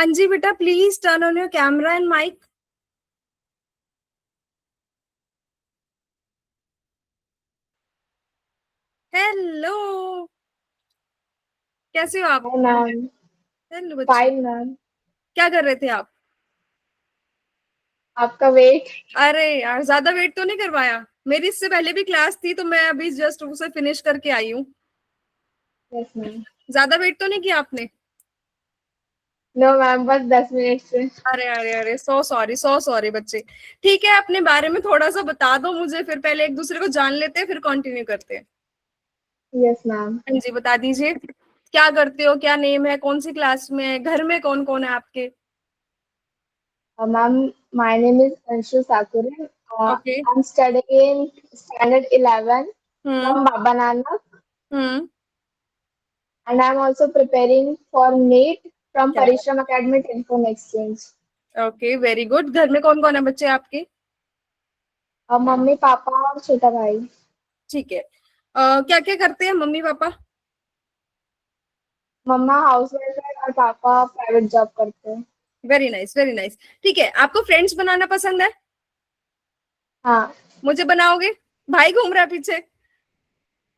हाँ जी बेटा, please turn on your camera and mic. Hello, कैसे हो आप? Hi ma'am. हेलो बच्चे, फाइन मैम। क्या कर रहे थे आप? आपका वेट। अरे यार, ज्यादा वेट तो नहीं करवाया? मेरी इससे पहले भी क्लास थी तो मैं अभी जस्ट उसे फिनिश करके आई हूँ। Yes ma'am. ज्यादा वेट तो नहीं किया आपने? नो मैम, बस 10 मिनट से। अरे अरे अरे, सो सॉरी सो सॉरी बच्चे। ठीक है, अपने बारे में थोड़ा सा बता दो मुझे, फिर पहले एक दूसरे को जान लेते हैं फिर कंटिन्यू करते हैं। Yes ma'am. हाँ जी, बता दीजिए। क्या करते हो, क्या नेम है, कौन सी क्लास में है, घर में कौन कौन है आपके? Ma'am, my name is Anshu Sakure. Okay. I am studying in standard 11 hmm. from Baba Nanak, hmm. and I am also preparing for NEET from क्या बात। Parishram Academy Telephone Exchange। Okay, very good. घर में कौन कौन है बच्चे आपके? मम्मी पापा और छोटा भाई। ठीक है। क्या क्या करते हैं मम्मी पापा? मम्मा हाउसवाइफ है और पापा प्राइवेट जॉब करते हैं। Very nice very nice. ठीक है, आपको फ्रेंड्स बनाना पसंद है? हाँ। मुझे बनाओगे? भाई घूम रहा है पीछे।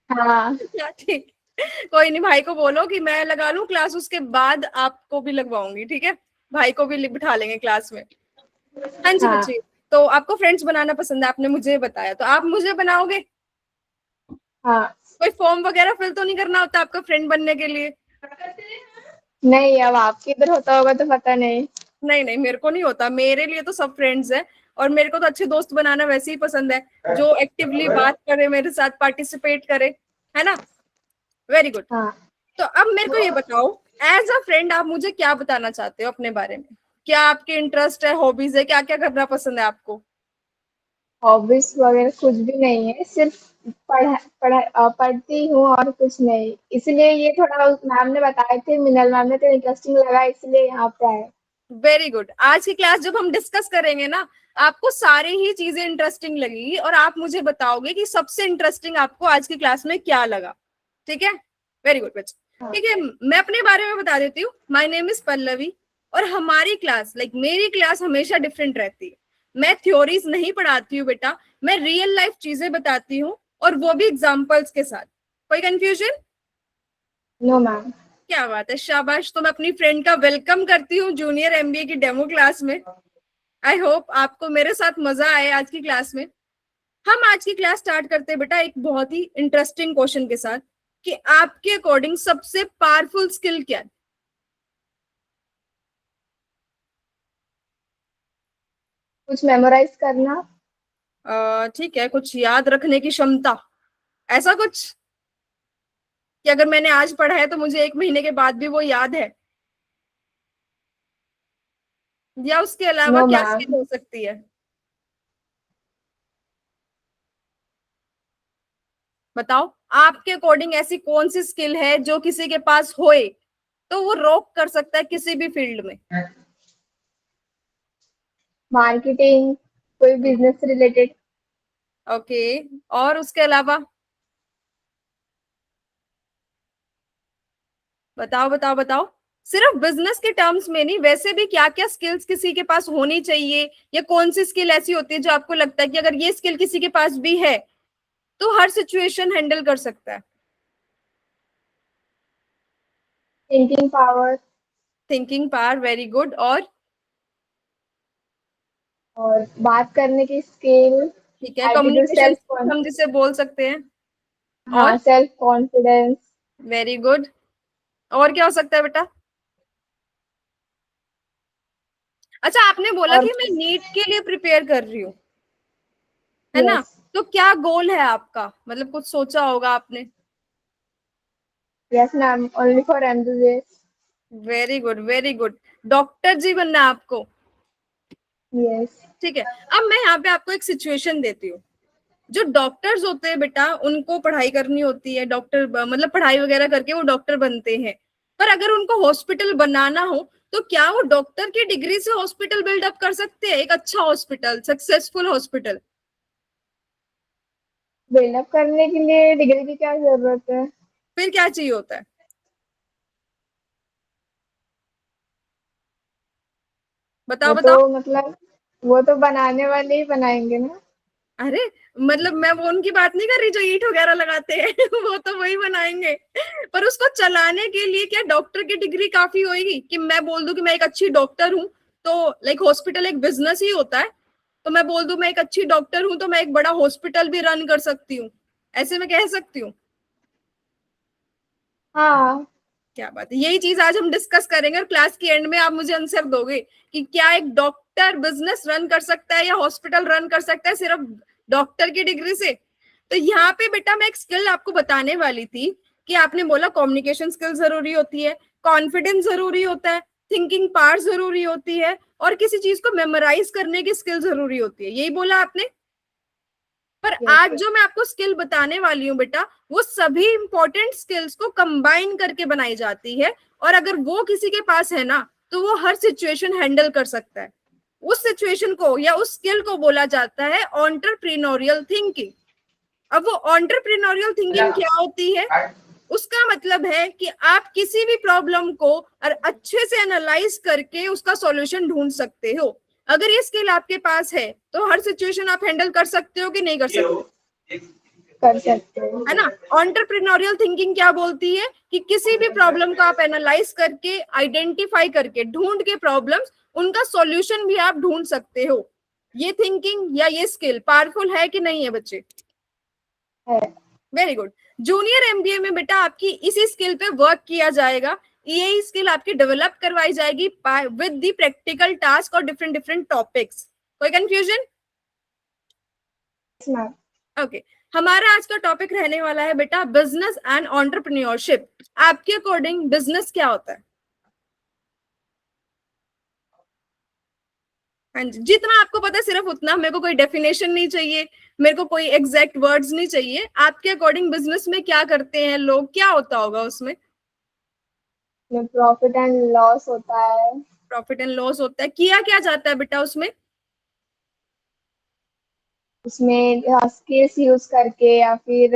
हाँ। क्या, ठीक। कोई नहीं, भाई को बोलो कि मैं लगा लूं क्लास, उसके बाद आपको भी लगवाऊंगी, ठीक है? भाई को भी बिठा लेंगे क्लास में। हाँ जी हाँ। बच्चे। तो आपको फ्रेंड्स बनाना पसंद है, आपने मुझे बताया, तो आप मुझे बनाओगे? हाँ। कोई फॉर्म वगैरह फिल तो नहीं करना होता आपका फ्रेंड बनने के लिए? नहीं, अब आपके इधर होता होगा तो पता नहीं। नहीं नहीं, मेरे को नहीं होता, मेरे लिए तो सब फ्रेंड्स हैं। और मेरे को तो अच्छे दोस्त बनाना वैसे ही पसंद है, जो एक्टिवली बात करे, मेरे साथ पार्टिसिपेट करे, है ना? Very good. हाँ। तो अब मेरे को ये बताओ, एज अ फ्रेंड आप मुझे क्या बताना चाहते हो अपने बारे में? क्या आपके इंटरेस्ट है, हॉबीज है, क्या क्या करना पसंद है आपको? हॉबीज वगैरह कुछ भी नहीं है, सिर्फ पढ़ती हूँ और कुछ नहीं। इसलिए ये थोड़ा मैम ने बताए थे, मिनल मैम ने, तो इंटरेस्टिंग लगा, इसलिए यहाँ पे आए। Very good. आज की क्लास जब हम डिस्कस करेंगे ना, आपको सारी ही चीजें इंटरेस्टिंग लगेगी और आप मुझे बताओगे कि सबसे इंटरेस्टिंग आपको आज की क्लास में क्या लगा। ठीक है? वेरी गुड बच्चे। हाँ। ठीक है, मैं अपने बारे में बता देती हूँ। My name is Pallavi. और हमारी क्लास, लाइक मेरी क्लास, हमेशा डिफरेंट रहती है। मैं थ्योरीज नहीं पढ़ाती हूँ बेटा, मैं रियल लाइफ चीजें बताती हूँ, और वो भी एग्जाम्पल्स के साथ। कोई कंफ्यूजन? No ma'am. क्या बात है, शाबाश। तो मैं अपनी फ्रेंड का वेलकम करती हूँ जूनियर एमबीए की डेमो क्लास में। आई होप आपको मेरे साथ मजा आए आज की क्लास में। हम आज की क्लास स्टार्ट करते हैं बेटा एक बहुत ही इंटरेस्टिंग क्वेश्चन के साथ, कि आपके अकॉर्डिंग सबसे पावरफुल स्किल क्या है? कुछ मेमोराइज करना। ठीक है, कुछ याद रखने की क्षमता, ऐसा कुछ कि अगर मैंने आज पढ़ा है तो मुझे एक महीने के बाद भी वो याद है? या उसके अलावा नो क्या मैम। स्किल हो सकती है? बताओ। आपके अकॉर्डिंग ऐसी कौन सी स्किल है जो किसी के पास होए तो वो रॉक कर सकता है किसी भी फील्ड में? मार्केटिंग, कोई बिजनेस से रिलेटेड। ओके। और उसके अलावा? बताओ बताओ बताओ। सिर्फ बिजनेस के टर्म्स में नहीं, वैसे भी क्या क्या स्किल्स किसी के पास होनी चाहिए, या कौन सी स्किल ऐसी होती है जो आपको लगता है कि अगर ये स्किल किसी के पास भी है तो हर सिचुएशन हैंडल कर सकता है? Thinking power. Thinking power, very good. और? और बात करने की स्किल। ठीक है, एटीट्यूड, कम्युनिकेशन सेल्फ। स्किल्स हम जिसे बोल सकते हैं। हाँ, और? Self confidence. Very good. और क्या हो सकता है बेटा? अच्छा, आपने बोला और कि मैं नीट के लिए प्रिपेयर कर रही हूँ, है ना? यस। तो क्या गोल है आपका, मतलब कुछ सोचा होगा आपने? Yes ma'am, only for MBBS. Very good very good. Doctor ji बनना है आपको? यस। ठीक है। अब मैं यहाँ पे आपको एक सिचुएशन देती हूँ। जो डॉक्टर्स होते हैं बेटा, उनको पढ़ाई करनी होती है, डॉक्टर मतलब पढ़ाई वगैरह करके वो डॉक्टर बनते हैं। पर अगर उनको हॉस्पिटल बनाना हो, तो क्या वो डॉक्टर की डिग्री से हॉस्पिटल बिल्डअप कर सकते हैं, एक अच्छा हॉस्पिटल, सक्सेसफुल हॉस्पिटल? बिल्डअप करने के लिए डिग्री की क्या जरूरत है? फिर क्या चाहिए होता है? बताओ वो बताओ। तो मतलब वो तो बनाने वाले ही बनाएंगे ना। अरे मतलब मैं वो उनकी बात नहीं कर रही जो ईंट वगैरह लगाते हैं वो तो वही बनाएंगे, पर उसको चलाने के लिए क्या डॉक्टर की डिग्री काफी होगी? कि मैं बोल दूं कि मैं एक अच्छी डॉक्टर हूँ, तो लाइक हॉस्पिटल एक बिजनेस ही होता है, तो मैं बोल दूं मैं एक अच्छी डॉक्टर हूँ तो मैं एक बड़ा हॉस्पिटल भी रन कर सकती हूँ, ऐसे मैं कह सकती हूँ? हाँ। क्या बात है, यही चीज आज हम डिस्कस करेंगे और क्लास के एंड में आप मुझे आंसर दोगे कि क्या एक डॉक्टर बिजनेस रन कर सकता है या हॉस्पिटल रन कर सकता है सिर्फ डॉक्टर की डिग्री से। तो यहाँ पे बेटा मैं एक स्किल आपको बताने वाली थी कि आपने बोला कम्युनिकेशन स्किल जरूरी होती है, कॉन्फिडेंस जरूरी होता है, थिंकिंग पावर जरूरी होती है, और किसी चीज को मेमोराइज करने की स्किल जरूरी होती है, यही बोला आपने। पर यस। आज जो मैं आपको स्किल बताने वाली हूँ बेटा, वो सभी इंपॉर्टेंट स्किल्स को कंबाइन करके बनाई जाती है, और अगर वो किसी के पास है ना तो वो हर सिचुएशन हैंडल कर सकता है। उस सिचुएशन को या उस स्किल को बोला जाता है एंटरप्रेन्योरियल थिंकिंग। अब वो एंटरप्रेन्योरियल थिंकिंग क्या होती है? उसका मतलब है कि आप किसी भी प्रॉब्लम को और अच्छे से एनालाइज करके उसका सॉल्यूशन ढूंढ सकते हो। अगर ये स्किल आपके पास है तो हर सिचुएशन आप हैंडल कर सकते हो कि नहीं कर सकते? कर सकते हो। है ना। एंटरप्रेन्योरियल थिंकिंग क्या बोलती है कि किसी भी प्रॉब्लम को आप एनालाइज करके, आइडेंटिफाई करके, ढूंढ के प्रॉब्लम्स, उनका सॉल्यूशन भी आप ढूंढ सकते हो। ये थिंकिंग या ये स्किल पावरफुल है कि नहीं है बच्चे? है। Very good. जूनियर एमबीए में बेटा आपकी इसी स्किल पे वर्क किया जाएगा, यही स्किल आपकी डेवलप करवाई जाएगी विद द प्रैक्टिकल टास्क और डिफरेंट डिफरेंट टॉपिक्स। कोई कंफ्यूजन? ओके हमारा आज का टॉपिक रहने वाला है बेटा बिजनेस एंड एंटरप्रेन्योरशिप। आपके अकॉर्डिंग बिजनेस क्या होता है? हाँ जी, जितना आपको पता है सिर्फ उतना, मेरे को कोई डेफिनेशन नहीं चाहिए, मेरे को कोई एग्जैक्ट वर्ड्स नहीं चाहिए। आपके अकॉर्डिंग बिजनेस में क्या करते हैं लोग, क्या होता होगा उसमें? प्रॉफिट एंड लॉस होता है। प्रॉफिट एंड लॉस होता है, किया क्या जाता है बेटा उसमें? उसमें स्किल्स यूज करके या फिर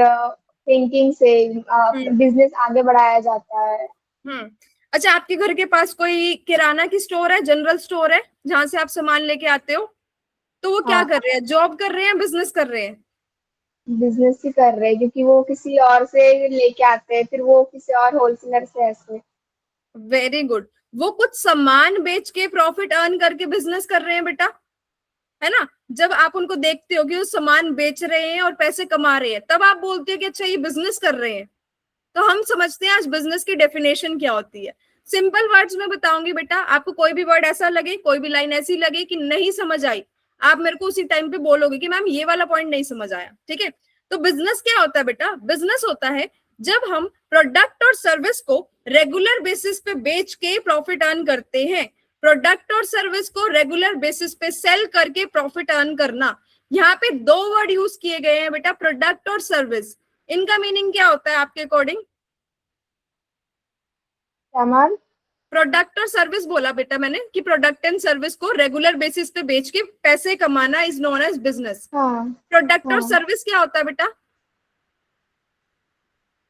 थिंकिंग से हम्म बिजनेस आगे बढ़ाया जाता है। हम्म। अच्छा आपके घर के पास कोई किराना की स्टोर है, जनरल स्टोर है जहां से आप सामान लेके आते हो? तो वो क्या हाँ। कर रहे हैं, जॉब कर रहे हैं, बिजनेस कर रहे हैं? बिजनेस ही कर रहे हैं क्योंकि वो किसी और से लेके आते हैं, फिर वो किसी और होलसेलर से ऐसे। Very good. वो कुछ सामान बेच के प्रॉफिट अर्न करके बिजनेस कर रहे हैं बेटा, है ना। जब आप उनको देखते हो कि वो सामान बेच रहे हैं और पैसे कमा रहे हैं, तब आप बोलते हो कि अच्छा ये बिजनेस कर रहे हैं। तो हम समझते हैं आज बिजनेस की डेफिनेशन क्या होती है। सिंपल वर्ड्स में बताऊंगी बेटा, आपको कोई भी वर्ड ऐसा लगे, कोई भी लाइन ऐसी लगे कि नहीं समझ आई, आप मेरे को उसी टाइम पे बोलोगे कि मैम ये वाला पॉइंट नहीं समझ आया, ठीक है। तो बिजनेस क्या होता है बेटा? बिजनेस होता है जब हम प्रोडक्ट और सर्विस को रेगुलर बेसिस पे बेच के प्रॉफिट अर्न करते हैं। प्रोडक्ट और सर्विस को रेगुलर बेसिस पे सेल करके प्रॉफिट अर्न करना। यहाँ पे दो वर्ड यूज किए गए हैं बेटा, प्रोडक्ट और सर्विस। इनका मीनिंग क्या होता है आपके अकॉर्डिंग? सामान। प्रोडक्ट और सर्विस बोला बेटा मैंने कि प्रोडक्ट एंड सर्विस को रेगुलर बेसिस पे बेच के पैसे कमाना इज नोन एज बिजनेस। हाँ। प्रोडक्ट और हाँ। सर्विस क्या होता है बेटा?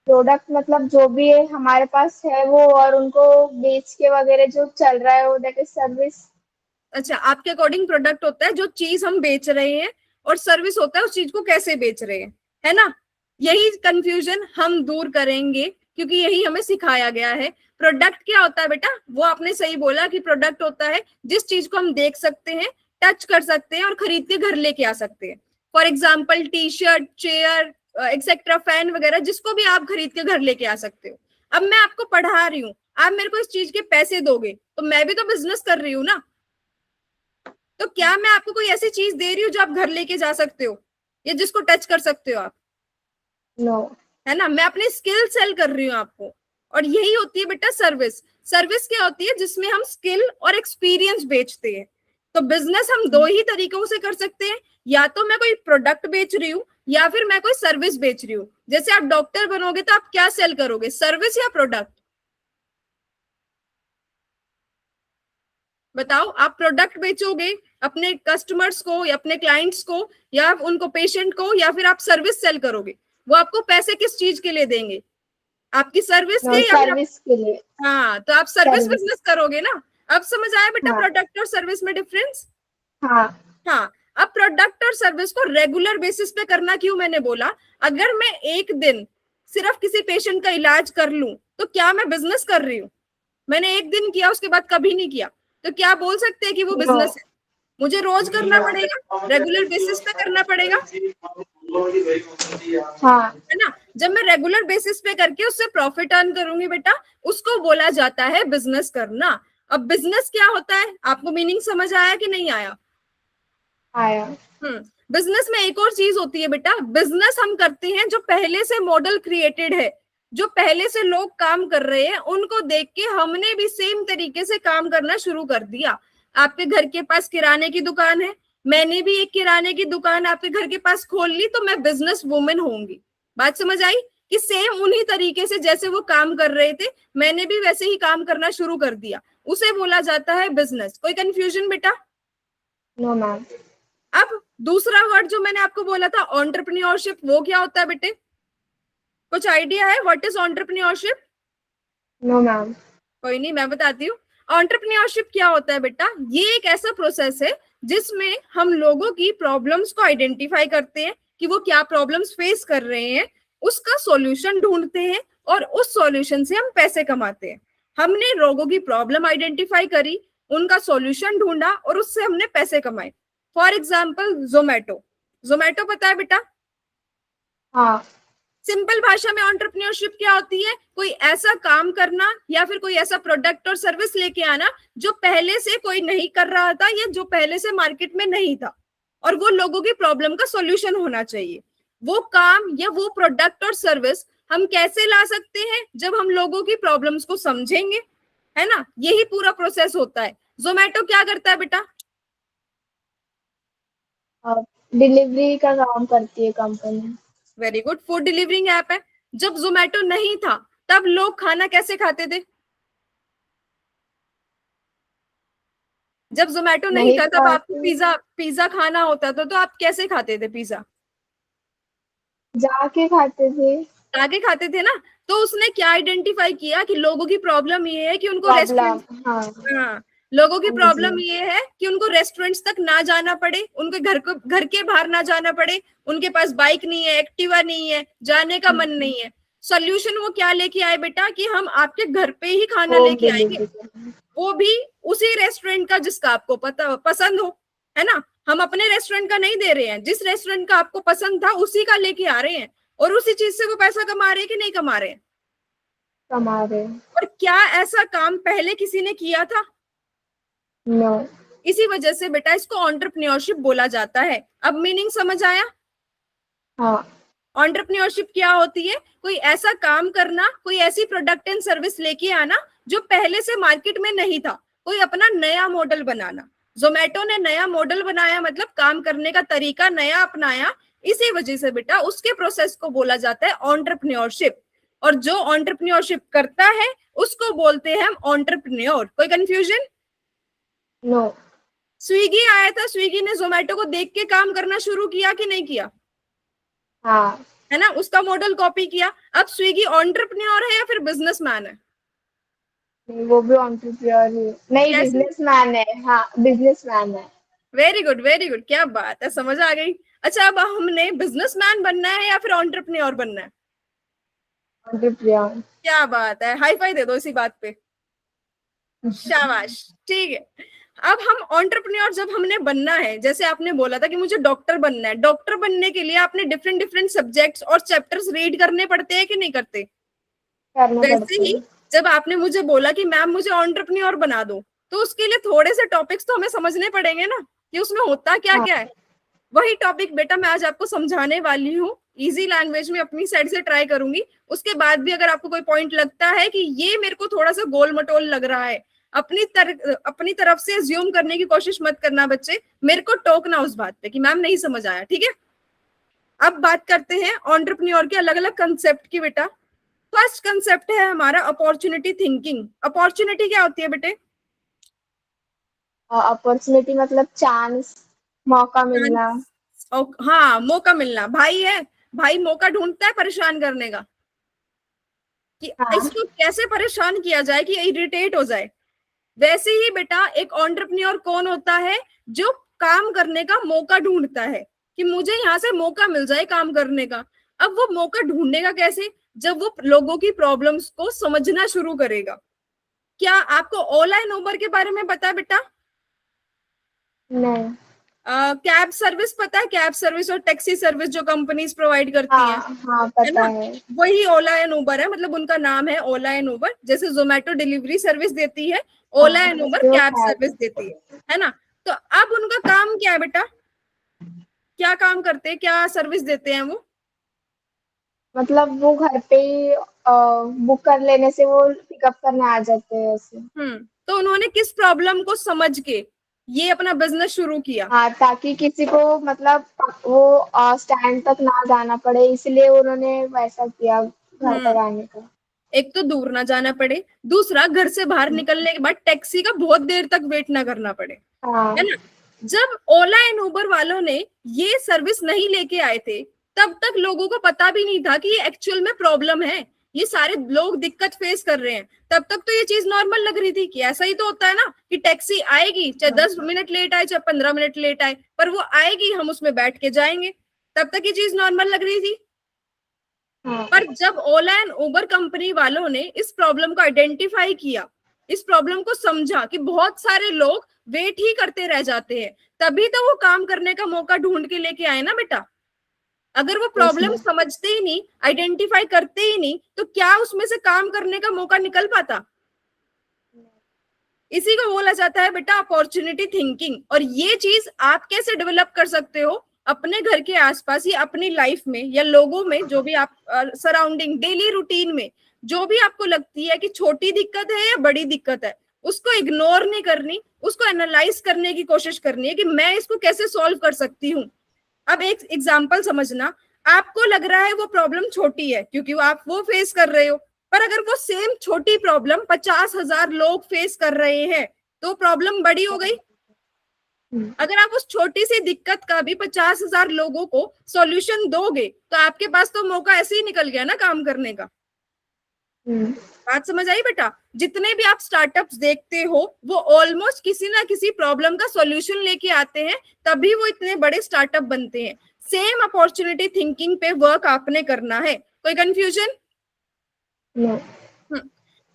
प्रोडक्ट मतलब जो भी है हमारे पास है वो, और उनको बेच के वगैरह जो चल रहा है वो, दैट इज सर्विस। अच्छा आपके अकॉर्डिंग प्रोडक्ट होता है जो चीज हम बेच रहे हैं, और सर्विस होता है उस चीज को कैसे बेच रहे हैं, है ना। यही कंफ्यूजन हम दूर करेंगे क्योंकि यही हमें सिखाया गया है। प्रोडक्ट क्या होता है बेटा? वो आपने सही बोला कि प्रोडक्ट होता है जिस चीज को हम देख सकते हैं, टच कर सकते हैं और खरीद के घर लेके आ सकते हैं। For example T shirt, chair, etcetera, fan वगैरह, जिसको भी आप खरीद के घर लेके आ सकते हो। अब मैं आपको पढ़ा रही हूँ, आप मेरे को इस चीज के पैसे दोगे, तो मैं भी तो बिजनेस कर रही हूँ ना। तो क्या मैं आपको कोई ऐसी चीज दे रही हूँ जो आप घर लेके जा सकते हो या जिसको टच कर सकते हो आप? नो। है ना, मैं अपनी स्किल सेल कर रही हूँ आपको। और यही होती है बेटा सर्विस। सर्विस क्या होती है? जिसमें हम स्किल और एक्सपीरियंस बेचते हैं। तो बिजनेस हम दो ही तरीकों से कर सकते हैं, या तो मैं कोई प्रोडक्ट बेच रही हूँ या फिर मैं कोई सर्विस बेच रही हूँ। जैसे आप डॉक्टर बनोगे तो आप क्या सेल करोगे, सर्विस या प्रोडक्ट? बताओ, आप प्रोडक्ट बेचोगे अपने कस्टमर्स को या अपने क्लाइंट्स को, या उनको पेशेंट को, या फिर आप सर्विस सेल करोगे? वो आपको पैसे किस चीज के लिए देंगे, आपकी सर्विस नो, के या फिर आप? सर्विस के लिए। हाँ तो आप सर्विस सर्विस। बिजनेस करोगे ना। अब समझ आया बेटा हाँ प्रोडक्ट और सर्विस में डिफरेंस? हाँ हाँ, अब प्रोडक्ट और सर्विस को रेगुलर बेसिस पे करना क्यों मैंने बोला, अगर मैं एक दिन सिर्फ किसी पेशेंट का इलाज कर लूं तो क्या मैं बिजनेस कर रही हूँ? मैंने एक दिन किया उसके बाद कभी नहीं किया, तो क्या बोल सकते हैं कि वो नो बिजनेस है? मुझे रोज करना पड़ेगा, रेगुलर बेसिस पे करना पड़ेगा, हाँ है ना? जब मैं रेगुलर बेसिस पे करके उससे प्रॉफिट अर्न करूंगी बेटा, उसको बोला जाता है बिजनेस करना। अब बिजनेस क्या होता है, आपको मीनिंग समझ आया कि नहीं आया? आया। बिजनेस में एक और चीज होती है बेटा, बिजनेस हम करते हैं जो पहले से मॉडल क्रिएटेड है, जो पहले से लोग काम कर रहे हैं उनको देख के हमने भी सेम तरीके से काम करना शुरू कर दिया। आपके घर के पास किराने की दुकान है, मैंने भी एक किराने की दुकान आपके घर के पास खोल ली, तो मैं बिजनेस वुमेन होंगी। बात समझ आई कि सेम उन्हीं तरीके से जैसे वो काम कर रहे थे मैंने भी वैसे ही काम करना शुरू कर दिया, उसे बोला जाता है बिजनेस। कोई कंफ्यूजन बेटा? No ma'am. अब दूसरा वर्ड जो मैंने आपको बोला था एंटरप्रेन्योरशिप, वो क्या होता है बेटे? कुछ आइडिया है what is entrepreneurship? No ma'am. कोई नहीं, मैं बताती हूँ। एंटरप्रेन्योरशिप क्या होता है बेटा, ये एक ऐसा प्रोसेस है जिसमें हम लोगों की प्रॉब्लम्स को आइडेंटिफाई करते हैं कि वो क्या प्रॉब्लम्स फेस कर रहे हैं, उसका सॉल्यूशन ढूंढते हैं और उस सॉल्यूशन से हम पैसे कमाते हैं। हमने लोगों की प्रॉब्लम आइडेंटिफाई करी, उनका सॉल्यूशन ढूंढा और उससे हमने पैसे कमाए। फॉर एग्जाम्पल जोमेटो, जोमेटो पता है बेटा? हाँ सिंपल भाषा में एंटरप्रेन्योरशिप क्या होती है, कोई ऐसा काम करना या फिर कोई ऐसा प्रोडक्ट और सर्विस लेके आना जो पहले से कोई नहीं कर रहा था या जो पहले से मार्केट में नहीं था, और वो लोगों की प्रॉब्लम का सॉल्यूशन होना चाहिए। वो काम या वो प्रोडक्ट और सर्विस हम कैसे ला सकते हैं, जब हम लोगों की प्रॉब्लम्स को समझेंगे, है ना? यही पूरा प्रोसेस होता है। जोमेटो क्या करता है बेटा? डिलीवरी का काम करती है company. Very good, food delivering app है। जब जोमेटो नहीं था तब लोग खाना कैसे खाते थे? जब जोमेटो नहीं नहीं था तब आपको खाती। पिज्जा पिज्जा खाना होता था, तो आप कैसे खाते थे पिज्जा? जाके खाते थे। आगे खाते थे ना। तो उसने क्या आइडेंटिफाई किया कि लोगों की प्रॉब्लम ये है कि उनको प्रॉब्लम। रेस्टोरेंट, हाँ हाँ, लोगों की हाँ जी। प्रॉब्लम ये है कि उनको रेस्टोरेंट्स तक ना जाना पड़े, उनके घर के बाहर ना जाना पड़े, उनके पास बाइक नहीं है, एक्टिवा नहीं है, जाने का मन नहीं है। सोल्यूशन वो क्या लेके आए बेटा कि हम आपके घर पे ही खाना होम लेके आएंगे, डिलीवरी। वो भी उसी रेस्टोरेंट का जिसका आपको पता पसंद हो, है ना? हम अपने रेस्टोरेंट का नहीं दे रहे हैं, जिस रेस्टोरेंट का आपको पसंद था उसी का लेके आ रहे हैं, और उसी चीज से वो पैसा कमा रहे हैं कि नहीं कमा रहे हैं? कमा रहे। और क्या ऐसा काम पहले किसी ने किया था? नो। इसी वजह से बेटा इसको एंटरप्रेन्योरशिप बोला जाता है। अब मीनिंग समझ आया? हाँ एंटरप्रेन्योरशिप क्या होती है, कोई ऐसा काम करना, कोई ऐसी प्रोडक्ट एंड सर्विस लेके आना जो पहले से मार्केट में नहीं था, कोई अपना नया मॉडल बनाना। जोमेटो ने नया मॉडल बनाया, मतलब काम करने का तरीका नया अपनाया, इसी वजह से बेटा उसके प्रोसेस को बोला जाता है एंटरप्रेन्योरशिप। और जो एंटरप्रेन्योरशिप करता है उसको बोलते हैं हम एंटरप्रेन्योर। कोई कंफ्यूजन? नो। स्विगी आया था, स्विगी ने जोमेटो को देख के काम करना शुरू किया कि नहीं किया? हाँ है ना, उसका मॉडल कॉपी किया। अब स्विगी एंटरप्रेन्योर है या फिर बिजनेसमैन है? वो भी एंटरप्रेन्योर ही नहीं, कैसे? बिजनेसमैन है। हाँ बिजनेसमैन है। वेरी गुड वेरी गुड, क्या बात है, समझ आ गई। अच्छा, अब हमने बिजनेसमैन बनना है या फिर एंटरप्रेन्योर बनना है? एंटरप्रेन्योर। क्या बात है, हाई फाई दे दो इसी बात पे। शाबाश। ठीक है, अब हम एंटरप्रेन्योर जब हमने बनना है, जैसे आपने बोला था कि मुझे डॉक्टर बनना है, डॉक्टर बनने के लिए आपने डिफरेंट डिफरेंट सब्जेक्ट्स और चैप्टर्स रीड करने पड़ते हैं कि नहीं करते? करना वैसे पड़ता ही है। जब आपने मुझे बोला कि मैम मुझे एंटरप्रेन्योर बना दो, तो उसके लिए थोड़े से टॉपिक्स तो हमें समझने पड़ेंगे ना कि उसमें होता क्या हाँ क्या है। वही टॉपिक बेटा मैं आज आपको समझाने वाली हूँ, इजी लैंग्वेज में अपनी साइड से ट्राई करूंगी। उसके बाद भी अगर आपको कोई पॉइंट लगता है कि ये मेरे को थोड़ा सा गोल मटोल लग रहा है, अपनी तरफ से ज्यूम करने की कोशिश मत करना बच्चे, मेरे को टोकना उस बात पे कि मैम नहीं समझ आया, ठीक है? अब बात करते हैं एंटरप्रेन्योर के अलग अलग कंसेप्ट की बेटा। फर्स्ट कंसेप्ट है हमारा अपॉर्चुनिटी थिंकिंग। अपॉर्चुनिटी क्या होती है बेटे? अपॉर्चुनिटी मतलब चांस, मौका मिलना। हाँ, मौका मिलना। भाई है, भाई मौका ढूंढता है परेशान करने का कि हाँ इसको कैसे परेशान किया जाए कि इरिटेट हो जाए। वैसे ही बेटा एक एंटरप्रेन्योर कौन होता है, जो काम करने का मौका ढूंढता है कि मुझे यहाँ से मौका मिल जाए काम करने का। अब वो मौका ढूंढेगा कैसे, जब वो लोगों की प्रॉब्लम्स को समझना शुरू करेगा। क्या आपको ओला एंड उबर के बारे में पता है बेटा? नहीं। कैब सर्विस पता है? कैब सर्विस और टैक्सी सर्विस जो कंपनीज प्रोवाइड करती हैं, हाँ हाँ है पता ना, है। वही ओला एंड उबर है। मतलब उनका नाम है ओला एंड उबर। जैसे जोमेटो डिलीवरी सर्विस देती है, ओला हाँ एंड उबर जो कैब है, सर्विस देती है ना। तो अब उनका काम क्या है बेटा, क्या काम करते हैं, क्या सर्विस देते हैं वो? मतलब वो घर पे ही बुक कर लेने से वो पिकअप करने आ जाते हैं ऐसे। तो उन्होंने किस प्रॉब्लम को समझ के ये अपना बिजनेस शुरू किया? हाँ, ताकि किसी को मतलब वो स्टैंड तक ना जाना पड़े, इसलिए उन्होंने वैसा किया घर हम्म तक आने का। एक तो दूर ना जाना पड़े, दूसरा घर से बाहर निकलने के बाद टैक्सी का बहुत देर तक वेट ना करना पड़े, है हाँ ना। जब ओला एंड उबर वालों ने ये सर्विस नहीं लेके आए थे, तब तक लोगों को पता भी नहीं था कि ये एक्चुअल में प्रॉब्लम है, ये सारे लोग दिक्कत फेस कर रहे हैं। तब तक तो ये चीज नॉर्मल लग रही थी कि ऐसा ही तो होता है ना, कि टैक्सी आएगी, चाहे 10 मिनट लेट आए चाहे 15 मिनट लेट आए, पर वो आएगी, हम उसमें बैठ के जाएंगे। तब तक ये चीज नॉर्मल लग रही थी। हाँ। पर जब ओला एंड उबर कंपनी वालों ने इस प्रॉब्लम को आइडेंटिफाई किया, इस प्रॉब्लम को समझा कि बहुत सारे लोग वेट ही करते रह जाते हैं, तभी तो वो काम करने का मौका ढूंढ के लेके आए ना बेटा। अगर वो यस प्रॉब्लम मैम। समझते ही नहीं, आइडेंटिफाई करते ही नहीं, तो क्या उसमें से काम करने का मौका निकल पाता? इसी को बोला जाता है बेटा अपॉर्चुनिटी थिंकिंग। और ये चीज आप कैसे डेवलप कर सकते हो अपने घर के आसपास या अपनी लाइफ में या लोगों में, जो भी आप सराउंडिंग डेली रूटीन में जो भी आपको लगती है कि छोटी दिक्कत है या बड़ी दिक्कत है, उसको इग्नोर नहीं करनी, उसको एनालाइज करने की कोशिश करनी है कि मैं इसको कैसे सॉल्व कर सकती हूँ। अब एक एग्जाम्पल समझना, आपको लग रहा है वो प्रॉब्लम छोटी है क्योंकि वो आप वो फेस कर रहे हो, पर अगर वो सेम छोटी प्रॉब्लम 50,000 लोग फेस कर रहे हैं तो प्रॉब्लम बड़ी हो गई। अगर आप उस छोटी सी दिक्कत का भी 50,000 लोगों को सॉल्यूशन दोगे, तो आपके पास तो मौका ऐसे ही निकल गया ना काम करने का। बात समझ आई बेटा? जितने भी आप स्टार्टअप्स देखते हो, वो ऑलमोस्ट किसी ना किसी प्रॉब्लम का सॉल्यूशन लेके आते हैं, तभी वो इतने बड़े स्टार्टअप बनते हैं। सेम अपॉर्चुनिटी थिंकिंग पे वर्क आपने करना है। कोई कंफ्यूजन?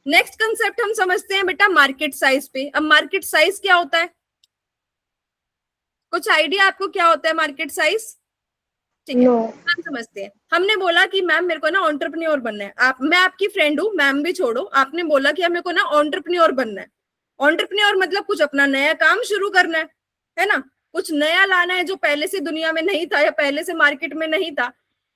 नेक्स्ट कंसेप्ट हम समझते हैं बेटा मार्केट साइज पे। अब मार्केट साइज क्या होता है, कुछ आइडिया आपको क्या होता है मार्केट साइज? ठीक है, नो। हम समझते हैं। हमने बोला कि मैम मेरे को ना एंटरप्रेन्योर बनना है। मैं आपकी फ्रेंड हूँ, मैम भी छोड़ो, आपने बोला कि मेरे को ना एंटरप्रेन्योर बनना है। एंटरप्रेन्योर मतलब कुछ अपना नया काम शुरू करना है ना, कुछ नया लाना है जो पहले से दुनिया में नहीं था या पहले से मार्केट में नहीं था।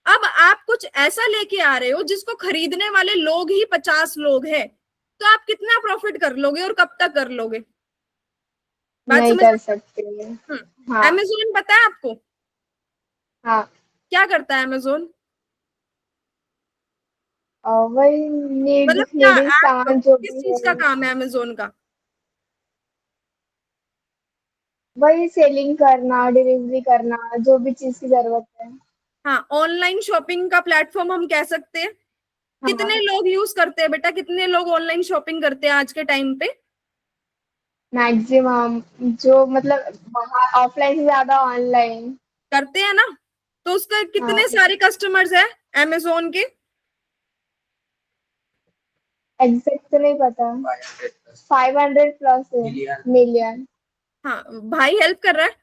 अब आप कुछ ऐसा लेके आ रहे हो जिसको खरीदने वाले लोग ही 50 लोग हैं, तो आप कितना प्रॉफिट कर लोगे और कब तक कर लोगे? बात नहीं समझ? कर सकते। हाँ। अमेजोन पता है आपको हाँ। क्या करता है अमेजोन? वही नीड मतलब क्या नीडी आप सामान जो किस भी चीज है, का काम है अमेजोन का? वही सेलिंग करना, डिलीवरी करना, जो भी चीज की जरूरत है। हाँ, ऑनलाइन शॉपिंग का प्लेटफॉर्म हम कह सकते हैं। कितने हाँ। लोग यूज करते हैं बेटा, कितने लोग ऑनलाइन शॉपिंग करते हैं आज के टाइम पे? मैक्सिमम जो मतलब बाहर ऑफलाइन से ज्यादा ऑनलाइन। करते हैं ना। तो उसका कितने हाँ। सारे कस्टमर्स है अमेजोन के? एग्जैक्ट तो नहीं पता। 500 प्लस है, मिलियन। हाँ, भाई हेल्प कर रहा है?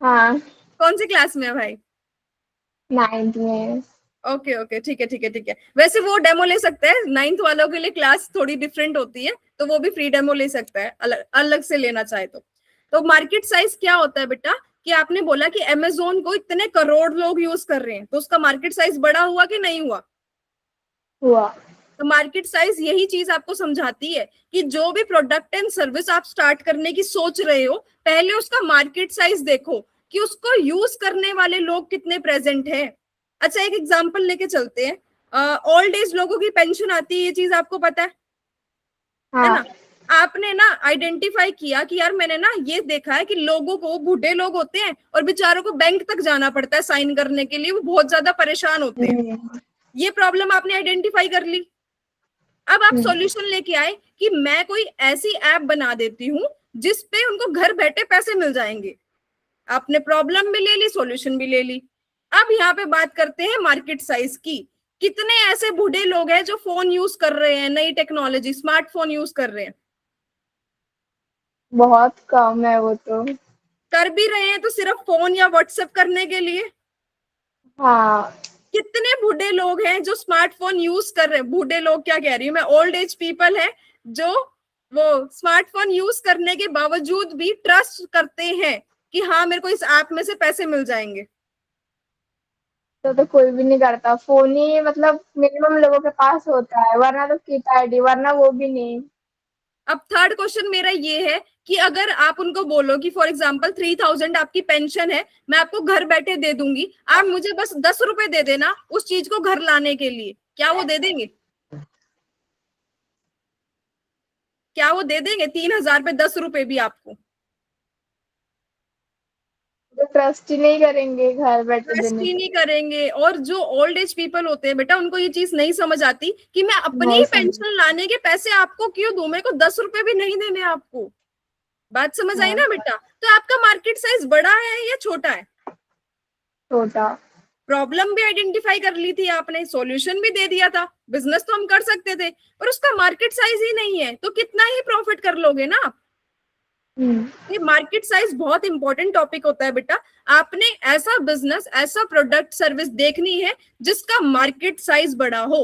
हाँ। कौन सी क्लास में है भाई? 9th में। ओके ओके, ठीक है ठीक है ठीक है। वैसे वो डेमो ले सकते हैं, 9th वालों के लिए क्लास थोड़ी डिफरेंट होती है, तो वो भी फ्री डेमो ले सकता है अलग अलग से लेना चाहे तो मार्केट साइज क्या होता है बेटा, कि आपने बोला कि अमेजोन को इतने करोड़ लोग यूज कर रहे हैं, तो उसका मार्केट साइज बड़ा हुआ कि नहीं हुआ? हुआ। तो मार्केट साइज यही चीज आपको समझाती है कि जो भी प्रोडक्ट एंड सर्विस आप स्टार्ट करने की सोच रहे हो, पहले उसका मार्केट साइज देखो कि उसको यूज करने वाले लोग कितने प्रेजेंट हैं। अच्छा, एक एग्जांपल लेके चलते हैं। ओल्ड एज लोगों की पेंशन आती है, ये चीज आपको पता है ना। हाँ। आपने ना आइडेंटिफाई किया कि यार मैंने ना ये देखा है कि लोगों को, बूढ़े लोग होते हैं और बेचारों को बैंक तक जाना पड़ता है साइन करने के लिए, वो बहुत ज्यादा परेशान होते हैं। हम्म। ये प्रॉब्लम आपने आइडेंटिफाई कर ली। अब आप सॉल्यूशन लेके आए कि मैं कोई ऐसी ऐप बना देती हूँ जिसपे उनको घर बैठे पैसे मिल जाएंगे। आपने प्रॉब्लम भी ले ली, सॉल्यूशन भी ले ली। अब यहाँ पे बात करते हैं मार्केट साइज की। कितने ऐसे बूढ़े लोग हैं जो फोन यूज कर रहे हैं, नई टेक्नोलॉजी स्मार्टफोन यूज कर रहे हैं? बहुत कम है वो तो। कर भी रहे हैं तो सिर्फ फोन या व्हाट्सएप करने के लिए। हाँ। कितने बूढ़े लोग हैं जो स्मार्टफोन यूज कर रहे हैं? बूढ़े लोग क्या कह रही हूँ मैं, ओल्ड एज पीपल है जो वो स्मार्टफोन यूज करने के बावजूद भी ट्रस्ट करते हैं कि हाँ मेरे को इस ऐप में से पैसे मिल जाएंगे। तो कोई भी नहीं करता, फोन ही मतलब मिनिमम लोगों के पास होता है, वरना तो कीपैड ही, वरना वो भी नहीं। अब थर्ड क्वेश्चन मेरा ये है कि अगर आप उनको बोलो कि फॉर एग्जाम्पल 3000 आपकी पेंशन है, मैं आपको घर बैठे दे दूंगी, आप मुझे बस 10 रुपए दे देना उस चीज को घर लाने के लिए, क्या वो दे देंगे? क्या वो दे देंगे 3000 पे 10 रुपए भी आपको? तो ट्रस्ट ही नहीं करेंगे घर बैठे ट्रस्ट देने ही पे। नहीं करेंगे। और जो ओल्ड एज पीपल होते हैं बेटा, उनको ये चीज नहीं समझ आती कि मैं अपनी नहीं ही समझ। पेंशन लाने के पैसे आपको क्यों दूं, मेरे को 10 रुपए भी नहीं देने आपको। बात समझ आई हाँ। ना बेटा? तो आपका मार्केट साइज बड़ा है या छोटा है? छोटा। प्रॉब्लम भी आइडेंटिफाई कर ली थी आपने, सॉल्यूशन भी दे दिया था, बिजनेस तो हम कर सकते थे, पर उसका मार्केट साइज ही नहीं है, तो कितना ही प्रॉफिट कर लोगे ना आप? हम्म। ये मार्केट साइज बहुत इंपॉर्टेंट टॉपिक होता है बेटा। आपने ऐसा बिजनेस, ऐसा प्रोडक्ट सर्विस देखनी है जिसका मार्केट साइज बड़ा हो,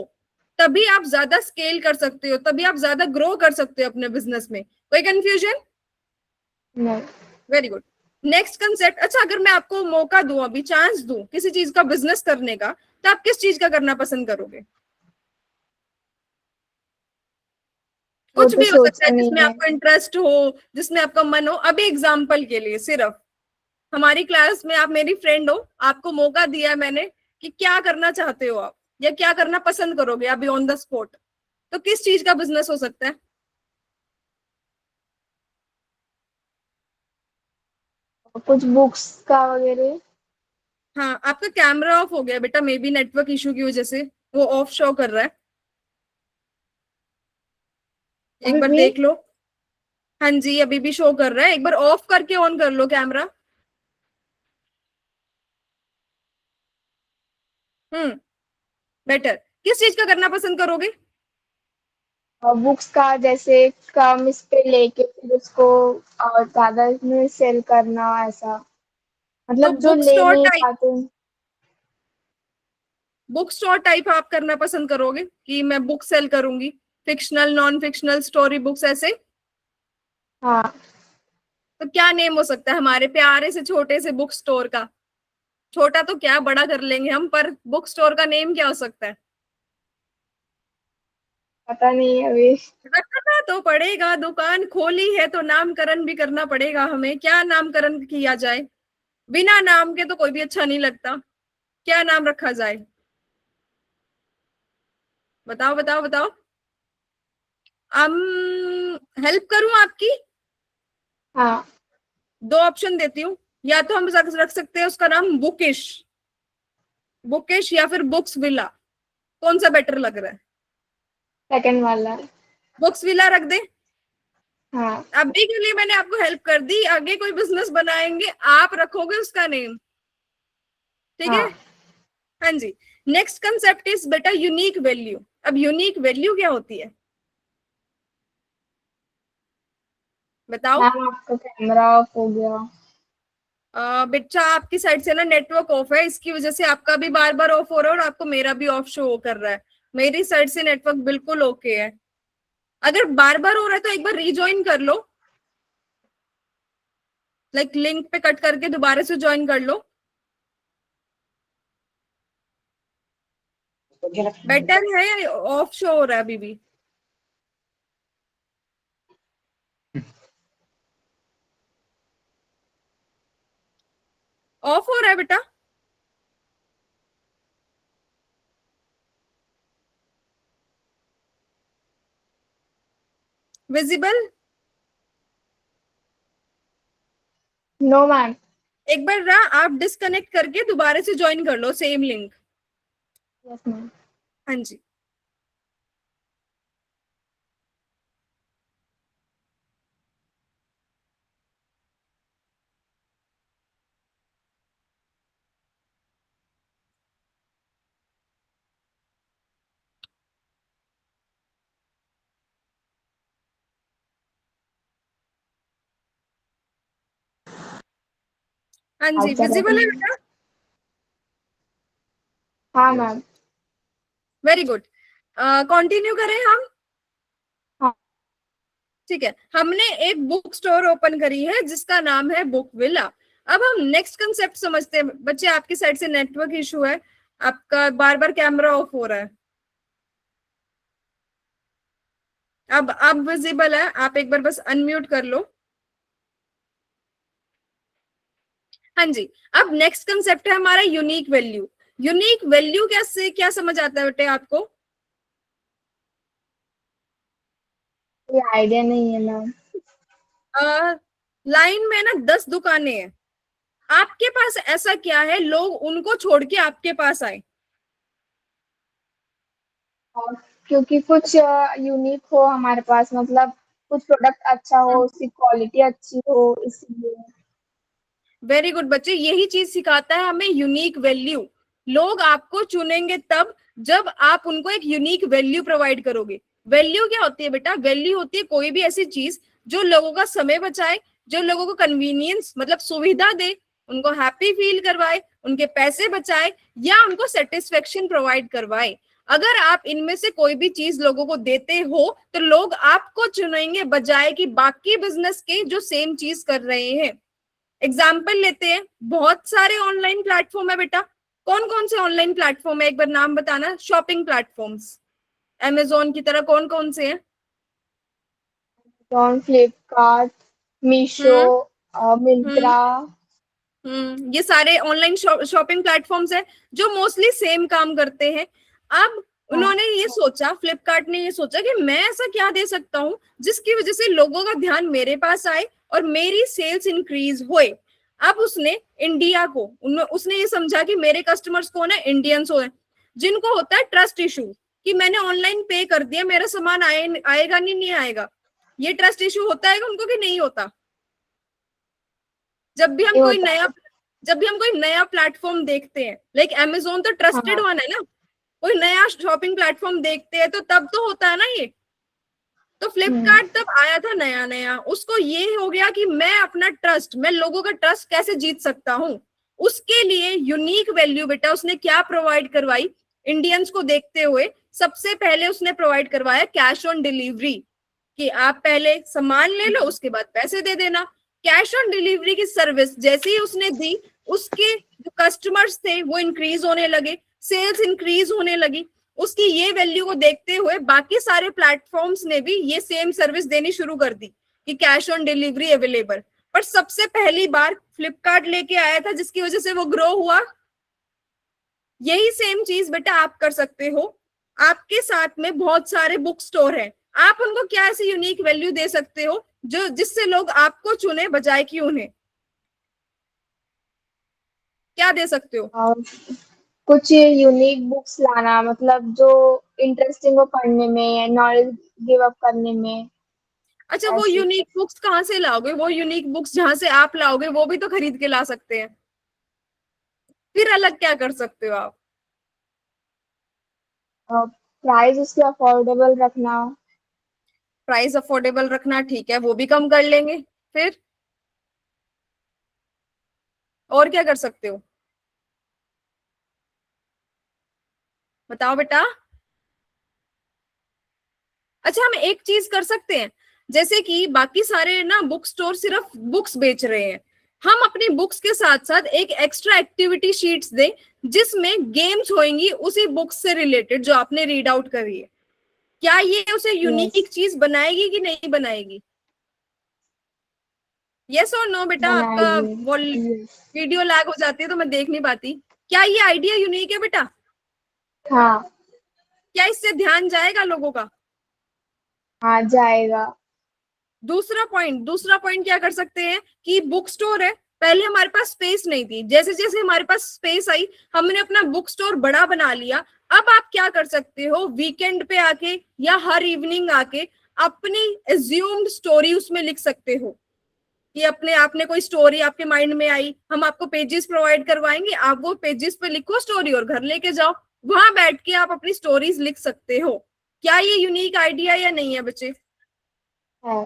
तभी आप ज्यादा स्केल कर सकते हो, तभी आप ज्यादा ग्रो कर सकते हो अपने बिजनेस में। कोई कंफ्यूजन? नहीं। Very good. Next concept. अच्छा, अगर मैं आपको मौका दूं, अभी चांस दूं किसी चीज का बिजनेस करने का, तो आप किस चीज का करना पसंद करोगे? वो कुछ तो भी हो सकता सोचा है नहीं जिसमें है। आपको इंटरेस्ट हो, जिसमें आपका मन हो। अभी एग्जाम्पल के लिए सिर्फ, हमारी क्लास में आप मेरी फ्रेंड हो, आपको मौका दिया है मैंने कि क्या करना चाहते हो आप, या क्या करना पसंद करोगे अभी ऑन द स्पॉट, तो किस चीज का बिजनेस हो सकता है? कुछ बुक्स का वगैरह। हाँ, आपका कैमरा ऑफ हो गया बेटा, मे बी नेटवर्क इशू की वजह से वो ऑफ शो कर रहा है। एक अभी बार भी। देख लो। हाँ जी, अभी भी शो कर रहा है, एक बार ऑफ करके ऑन कर लो कैमरा। बेटर। किस चीज का करना पसंद करोगे? बुक्स का, जैसे कम इस पे लेके फिर उसको और ज्यादा में सेल करना, ऐसा तो मतलब जो बुक ले स्टोर नहीं टाइप, पाते। बुक स्टोर टाइप आप करना पसंद करोगे कि मैं बुक सेल करूंगी, fictional non fictional story books ऐसे? हाँ। तो क्या नेम हो सकता है हमारे प्यारे से छोटे से बुक स्टोर का? छोटा तो क्या, बड़ा कर लेंगे हम, पर बुक स्टोर का नेम क्या हो सकता है? पता नहीं अभी। रखना तो पड़ेगा, दुकान खोली है तो नामकरण भी करना पड़ेगा हमें। क्या नामकरण किया जाए? बिना नाम के तो कोई भी अच्छा नहीं लगता। क्या नाम रखा जाए? बताओ बताओ बताओ। हम हेल्प करूं आपकी? हाँ। दो ऑप्शन देती हूँ। या तो हम रख सकते हैं उसका नाम बुकिश, बुकिश, या फिर बुक्स विला। कौन सा बेटर लग रहा है? सेकंड वाला। बुक्स विला रख दे। हाँ। अभी के लिए मैंने आपको हेल्प कर दी, आगे कोई बिजनेस बनाएंगे आप रखोगे उसका नेम। ठीक है? हाँ। हाँ जी। नेक्स्ट कंसेप्ट इज बेटा यूनिक वैल्यू। अब यूनिक वैल्यू क्या होती है, बताओ। मैम आपका कैमरा ऑफ हो गया। बेटा आपकी साइड से ना नेटवर्क ऑफ है, इसकी वजह से आपका भी बार बार ऑफ हो रहा है और आपको मेरा भी ऑफ शो कर रहा है। मेरी साइड से नेटवर्क बिल्कुल ओके है। अगर बार बार हो रहा है तो एक बार रिज्वाइन कर लो, लाइक लिंक पे कट करके दोबारा से ज्वाइन कर लो। बेटर है या ऑफ शो हो रहा है अभी भी? ऑफ हो रहा है बेटा? विजिबल? No ma'am. एक बार ना आप डिस्कनेक्ट करके दोबारा से ज्वाइन कर लो, सेम लिंक। Yes ma'am. हाँ जी। हाँ जी, अच्छा विजिबल है रहेगा। बेटा? हाँ मैम। Very good. कंटिन्यू करें हम? हाँ। ठीक है, हमने एक बुक स्टोर ओपन करी है जिसका नाम है बुक विला। अब हम नेक्स्ट कंसेप्ट समझते हैं। बच्चे, आपकी साइड से नेटवर्क इशू है, आपका बार बार कैमरा ऑफ हो रहा है। अब विजिबल है, आप एक बार बस अनम्यूट कर लो। हाँ जी। अब नेक्स्ट कंसेप्ट है हमारा यूनिक वैल्यू। यूनिक वैल्यू कैसे, क्या समझ आता है बेटे आपको? कोई आइडिया नहीं है मैम। लाइन में ना 10 दुकानें हैं, आपके पास ऐसा क्या है लोग उनको छोड़ के आपके पास आए? और क्योंकि कुछ यूनिक हो हमारे पास, मतलब कुछ प्रोडक्ट अच्छा हो, उसकी क्वालिटी अच्छी हो, इसलिए। वेरी गुड बच्चे, यही चीज सिखाता है हमें यूनिक वैल्यू। लोग आपको चुनेंगे तब जब आप उनको एक यूनिक वैल्यू प्रोवाइड करोगे। वैल्यू क्या होती है बेटा? वैल्यू होती है कोई भी ऐसी चीज जो लोगों का समय बचाए, जो लोगों को कन्वीनियंस मतलब सुविधा दे, उनको हैप्पी फील करवाए, उनके पैसे बचाए, या उनको सेटिस्फेक्शन प्रोवाइड करवाए। अगर आप इनमें से कोई भी चीज लोगों को देते हो तो लोग आपको चुनेंगे बजाय कि बाकी बिजनेस के जो सेम चीज कर रहे हैं। एग्जाम्पल लेते हैं, बहुत सारे ऑनलाइन प्लेटफॉर्म है बेटा। कौन कौन से ऑनलाइन प्लेटफॉर्म है, एक बार नाम बताना। शॉपिंग प्लेटफॉर्म्स अमेजोन की तरह कौन कौन से हैं? अमेज़न, फ्लिपकार्ट, मीशो, हम्म। हम्म। मिंत्रा। ये सारे ऑनलाइन शॉपिंग प्लेटफॉर्म्स है जो मोस्टली सेम काम करते हैं। अब हाँ। उन्होंने ये सोचा, फ्लिपकार्ट ने ये सोचा कि मैं ऐसा क्या दे सकता हूं जिसकी वजह से लोगों का ध्यान मेरे पास आए और मेरी सेल्स इंक्रीज होए। अब उसने इंडिया को, उसने ये समझा कि मेरे कस्टमर्स कौन है? इंडियंस हो, जिनको होता है ट्रस्ट इशू कि मैंने ऑनलाइन पे कर दिया, मेरा सामान आएगा नहीं आएगा। ये ट्रस्ट इशू होता है उनको कि नहीं होता? जब भी हम ये कोई होता नया है। जब भी हम कोई नया प्लेटफॉर्म देखते हैं, लाइक अमेजोन तो ट्रस्टेड हाँ। वन है ना, कोई नया शॉपिंग प्लेटफॉर्म देखते हैं तो तब तो होता है ना ये। तो हम्म। फ्लिपकार्ट तब आया था नया नया, उसको ये हो गया कि मैं अपना ट्रस्ट, मैं लोगों का ट्रस्ट कैसे जीत सकता हूँ। उसके लिए यूनिक वैल्यू बेटा उसने क्या प्रोवाइड करवाई? इंडियंस को देखते हुए सबसे पहले उसने प्रोवाइड करवाया कैश ऑन डिलीवरी, कि आप पहले सामान ले लो उसके बाद पैसे दे देना। कैश ऑन डिलीवरी की सर्विस जैसे ही उसने दी, उसके जो कस्टमर्स थे वो इंक्रीज होने लगे, सेल्स इंक्रीज होने लगी। उसकी ये वैल्यू को देखते हुए बाकी सारे प्लेटफॉर्म्स ने भी ये सेम सर्विस देनी शुरू कर दी कि कैश ऑन डिलीवरी अवेलेबल। पर सबसे पहली बार फ्लिपकार्ट लेके आया था जिसकी वजह से वो ग्रो हुआ। यही सेम चीज बेटा आप कर सकते हो। आपके साथ में बहुत सारे बुक स्टोर हैं, आप उनको क्या ऐसी यूनिक वैल्यू दे सकते हो जो जिससे लोग आपको चुने बजाय कि उन्हें? क्या दे सकते हो? और कुछ यूनिक बुक्स लाना, मतलब जो इंटरेस्टिंग हो पढ़ने में, नॉलेज गिव अप करने में। अच्छा, वो ऐसे। यूनिक बुक्स कहाँ से लाओगे? वो यूनिक बुक्स जहां से आप लाओगे वो भी तो खरीद के ला सकते हैं। फिर अलग क्या कर सकते हो आप? प्राइस उसके अफोर्डेबल रखना। प्राइस अफोर्डेबल रखना, ठीक है, वो भी कम कर लेंगे। फिर और क्या कर सकते हो? बताओ बेटा। अच्छा, हम एक चीज कर सकते हैं, जैसे कि बाकी सारे ना बुक स्टोर सिर्फ बुक्स बेच रहे हैं, हम अपनी बुक्स के साथ साथ एक एक्स्ट्रा एक्टिविटी शीट्स दें जिसमें गेम्स होंगी उसी बुक्स से रिलेटेड जो आपने रीड आउट करी है। क्या ये उसे यस। यूनिक चीज बनाएगी कि नहीं बनाएगी? यस और नो बेटा? आपका बनाएगी। वो यस। वीडियो लैग हो जाती है तो मैं देख नहीं पाती। क्या ये आइडिया यूनिक है बेटा? हाँ। क्या इससे ध्यान जाएगा लोगों का? हाँ जाएगा। दूसरा पॉइंट क्या कर सकते हैं कि बुक स्टोर है, पहले हमारे पास स्पेस नहीं थी, जैसे जैसे हमारे पास स्पेस आई हमने अपना बुक स्टोर बड़ा बना लिया। अब आप क्या कर सकते हो, वीकेंड पे आके या हर इवनिंग आके अपनी एज्यूम्ड स्टोरी उसमें लिख सकते हो कि अपने आपने कोई स्टोरी आपके माइंड में आई, हम आपको पेजेस प्रोवाइड करवाएंगे, आप वो पेजेस पे लिखो स्टोरी और घर लेके जाओ, वहां बैठ के आप अपनी स्टोरीज लिख सकते हो। क्या ये यूनिक आइडिया या नहीं है बच्चे? है।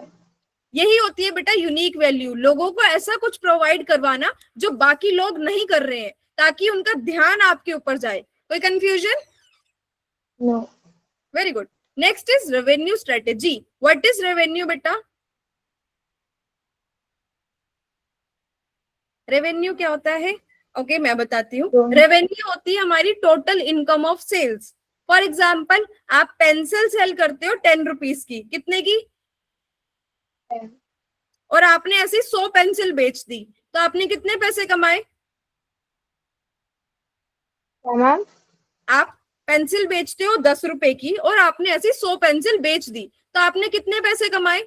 यही होती है बेटा यूनिक वैल्यू, लोगों को ऐसा कुछ प्रोवाइड करवाना जो बाकी लोग नहीं कर रहे हैं, ताकि उनका ध्यान आपके ऊपर जाए। कोई confusion? No. Very good. Next is revenue strategy. What is revenue बेटा? रेवेन्यू क्या होता है? ओके मैं बताती हूँ। रेवेन्यू होती है हमारी total income of sales. For example आप पेंसिल सेल करते हो 10 रुपीज की, कितने की? 10। और आपने ऐसी 100 पेंसिल बेच दी, तो आपने कितने पैसे कमाए? क्या मैम? आप पेंसिल बेचते हो 10 रुपए की और आपने ऐसी 100 पेंसिल बेच दी, तो आपने कितने पैसे कमाए?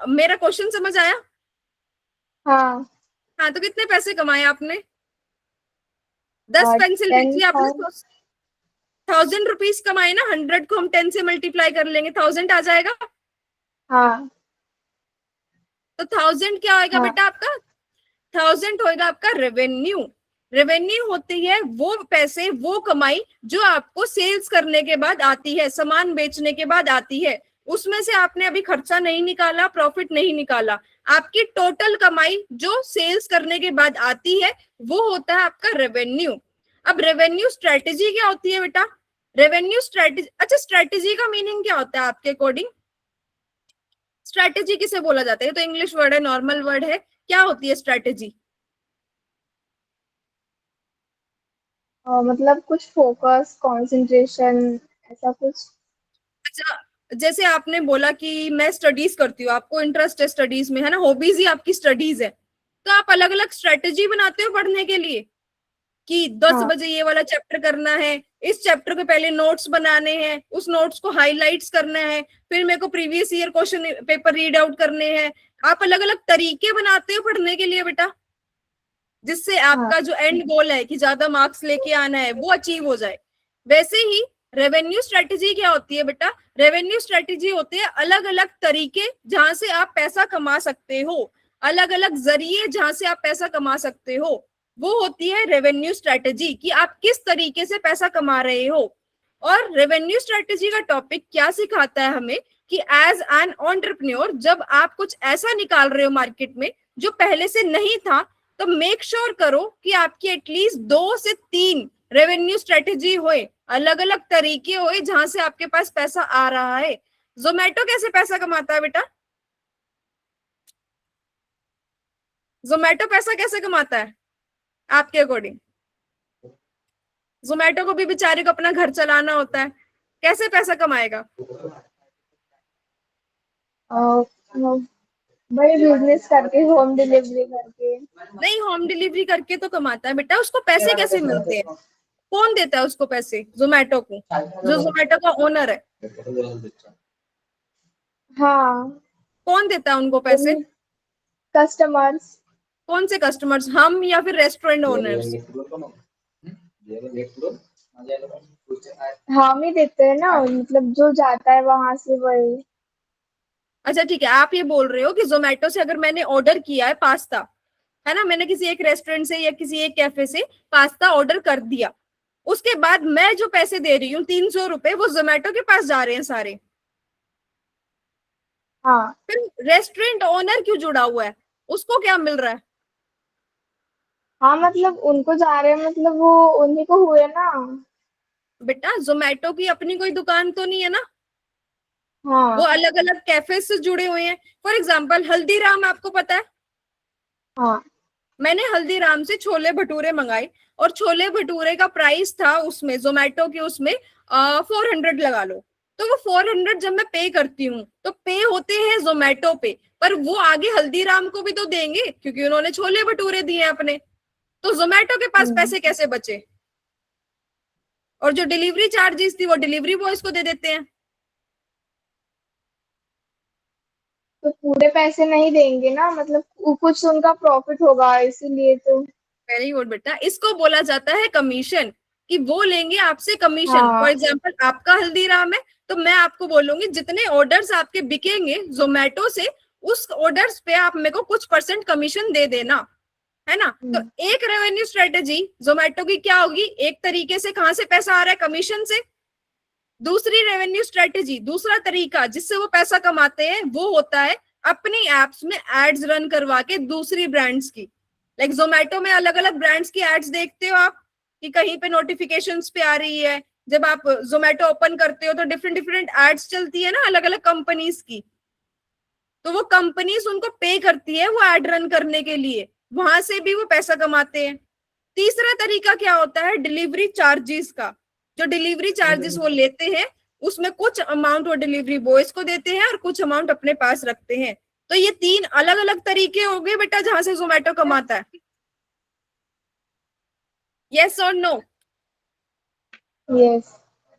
मेरा क्वेश्चन समझ आया? हाँ। हाँ, तो कितने पैसे कमाए आपने? 10 पेंसिल 10 बेची आपने, 1000 रुपीज कमाए ना। 100 को हम 10 से मल्टीप्लाई कर लेंगे, 1000 आ जाएगा। हाँ। तो 1000 क्या होगा हाँ। बेटा आपका? 1000 होएगा आपका रेवेन्यू। रेवेन्यू होती है वो पैसे, वो कमाई जो आपको सेल्स करने के बाद आती है, सामान बेचने के बाद आती है। उसमें से आपने अभी खर्चा नहीं निकाला, प्रॉफिट नहीं निकाला, आपकी टोटल कमाई जो सेल्स करने के बाद आती है वो होता है आपका रेवेन्यू। अब रेवेन्यू स्ट्रेटेजी क्या होती है बेटा? रेवेन्यू स्ट्रेटेजी, अच्छा स्ट्रेटेजी का मीनिंग क्या होता है आपके अकॉर्डिंग? स्ट्रेटेजी किसे बोला जाता है? तो इंग्लिश वर्ड है, नॉर्मल वर्ड है, क्या होती है स्ट्रेटेजी? मतलब कुछ फोकस, कंसंट्रेशन, ऐसा कुछ। अच्छा, जैसे आपने बोला कि मैं स्टडीज करती हूँ, आपको इंटरेस्ट है स्टडीज में, है ना, हॉबीज ही आपकी स्टडीज है, तो आप अलग अलग स्ट्रेटेजी बनाते हो पढ़ने के लिए कि 10 हाँ। बजे ये वाला चैप्टर करना है, इस चैप्टर के पहले नोट्स बनाने हैं, उस नोट्स को हाईलाइट्स करना है, फिर मेरे को previous year question paper read out करने हैं। आप अलग अलग तरीके बनाते हो पढ़ने के लिए बेटा, जिससे हाँ। आपका जो एंड गोल है कि ज्यादा मार्क्स लेके आना है वो अचीव हो जाए। वैसे ही रेवेन्यू स्ट्रेटेजी क्या होती है बेटा? रेवेन्यू स्ट्रेटेजी होती है अलग अलग तरीके जहां से आप पैसा कमा सकते हो, अलग अलग जरिए जहां से आप पैसा कमा सकते हो, वो होती है रेवेन्यू स्ट्रेटेजी, कि आप किस तरीके से पैसा कमा रहे हो। और रेवेन्यू स्ट्रेटेजी का टॉपिक क्या सिखाता है हमें कि एज एन एंटरप्रेन्योर जब आप कुछ ऐसा निकाल रहे हो मार्केट में जो पहले से नहीं था, तो मेक श्योर करो कि आपकी एटलीस्ट 2 से 3 रेवेन्यू स्ट्रेटेजी होए, अलग अलग तरीके होए जहां से आपके पास पैसा आ रहा है। जोमेटो कैसे पैसा कमाता है बेटा? जोमेटो पैसा कैसे कमाता है आपके अकॉर्डिंग? जोमेटो को भी बेचारे को अपना घर चलाना होता है, कैसे पैसा कमाएगा? वही बिजनेस करके, होम डिलीवरी करके। नहीं, होम डिलीवरी करके तो कमाता है बेटा, उसको पैसे कैसे मिलते हैं? कौन देता है उसको पैसे? जोमेटो को, जो जोमेटो का ओनर है, हाँ। कौन देता है उनको पैसे? कस्टमर्स। कौन से कस्टमर्स, हम या फिर रेस्टोरेंट ओनर्स? हम ही देते हैं ना, मतलब जो जाता है वहां से वही। अच्छा ठीक है, आप ये बोल रहे हो कि जोमेटो से अगर मैंने ऑर्डर किया है पास्ता, है ना, मैंने किसी एक रेस्टोरेंट से या किसी एक कैफे से पास्ता ऑर्डर कर दिया, उसके बाद मैं जो पैसे दे रही हूँ 300 रुपए, वो जोमेटो के पास जा रहे हैं सारे, हाँ। फिर रेस्टोरेंट ओनर क्यों जुड़ा हुआ है? उसको क्या मिल रहा है? हाँ, मतलब उनको जा रहे हैं, मतलब वो उन्हीं को हुए ना। बेटा जोमेटो की अपनी कोई दुकान तो नहीं है ना, वो हाँ। अलग अलग कैफे से जुड़े हुए हैं। फॉर एग्जाम्पल हल्दीराम, आपको पता है, हाँ। मैंने हल्दीराम से छोले भटूरे मंगाए, और छोले भटूरे का प्राइस था उसमें, जोमेटो के उसमें 400 लगा लो, तो वो 400 जब मैं पे करती हूँ तो पे होते हैं जोमेटो पे, पर वो आगे हल्दीराम को भी तो देंगे क्योंकि उन्होंने छोले भटूरे दिए अपने, तो जोमेटो के पास पैसे कैसे बचे? और जो डिलीवरी चार्जेस थी वो डिलीवरी बॉयज को दे देते हैं। तो पूरे पैसे नहीं देंगे ना, मतलब कुछ उनका प्रॉफिट होगा इसीलिए तो। वेरी गुड बेटा, इसको बोला जाता है कमीशन, कि वो लेंगे आपसे कमीशन। फॉर हाँ। एग्जाम्पल आपका हल्दीराम है, तो मैं आपको बोलूंगी जितने ऑर्डर्स आपके बिकेंगे जोमेटो से, उस ऑर्डर्स पे आप मेरे को कुछ परसेंट कमीशन दे देना, है ना। तो एक रेवेन्यू स्ट्रेटेजी जोमेटो की क्या होगी? एक तरीके से कहां से पैसा आ रहा है? कमीशन से। दूसरी रेवेन्यू स्ट्रेटेजी, दूसरा तरीका जिससे वो पैसा कमाते हैं वो होता है अपनी एप्स में एड्स रन करवा के दूसरी ब्रांड्स की। लाइक जोमेटो में अलग अलग ब्रांड्स की एड्स देखते हो आप कि कहीं पे नोटिफिकेशंस पे आ रही है, जब आप जोमेटो ओपन करते हो तो डिफरेंट डिफरेंट एड्स चलती है ना अलग अलग कंपनीज की, तो वो कंपनीज उनको पे करती है वो एड रन करने के लिए, वहां से भी वो पैसा कमाते हैं। तीसरा तरीका क्या होता है, डिलीवरी चार्जेस का। जो डिलीवरी चार्जेस वो लेते हैं उसमें कुछ अमाउंट वो डिलीवरी बॉयज को देते हैं और कुछ अमाउंट अपने पास रखते हैं। तो ये 3 अलग अलग तरीके हो गए बेटा जहां से जोमेटो कमाता है। यस और नो? यस।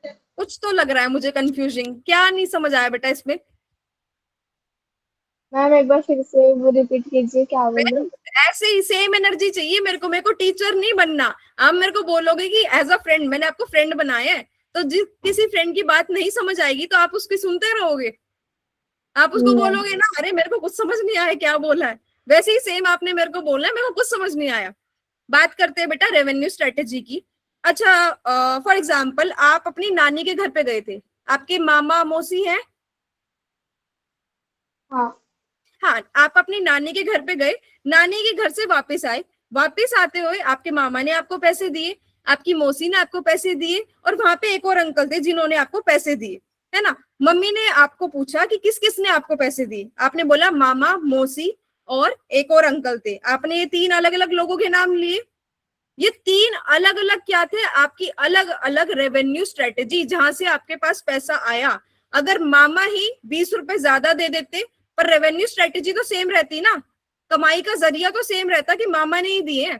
कुछ तो लग रहा है मुझे कंफ्यूजिंग, क्या नहीं समझ आया बेटा इसमें? मैम एक बार फिर से वो रिपीट कीजिए, क्या बोले? ऐसे ही सेम एनर्जी चाहिए मेरे को टीचर नहीं बनना। आप मेरे को बोलोगे कि एज अ फ्रेंड, मैंने आपको फ्रेंड बनाया है, तो जिस किसी फ्रेंड की बात नहीं समझ आएगी तो आप उसकी सुनते रहोगे, आप उसको मैम। बोलोगे ना अरे मेरे को कुछ समझ नहीं आया क्या बोला है। वैसे ही सेम आपने मेरे को बोलना है मेरे को कुछ समझ नहीं आया। बात करते हैं बेटा रेवेन्यू स्ट्रेटेजी की। अच्छा, फॉर एग्जाम्पल आप अपनी नानी के घर पे गए थे, आपके मामा मौसी हैं? हाँ। हाँ, आप अपनी नानी के घर पे गए, नानी के घर से वापस आए, वापस आते हुए आपके मामा ने आपको पैसे दिए, आपकी मौसी ने आपको पैसे दिए, और वहां पे एक और अंकल थे जिन्होंने आपको पैसे दिए, है ना। मम्मी ने आपको पूछा कि किस किस ने आपको पैसे दिए, आपने बोला मामा, मौसी और एक और अंकल थे। आपने ये 3 अलग अलग लोगों के नाम लिए। ये 3 अलग अलग क्या थे, आपकी अलग अलग रेवेन्यू स्ट्रेटेजी जहां से आपके पास पैसा आया। अगर मामा ही 20 रुपए ज्यादा दे देते पर रेवेन्यू स्ट्रेटेजी तो सेम रहती ना, कमाई का जरिया तो सेम रहता कि मामा ने ही दिए हैं,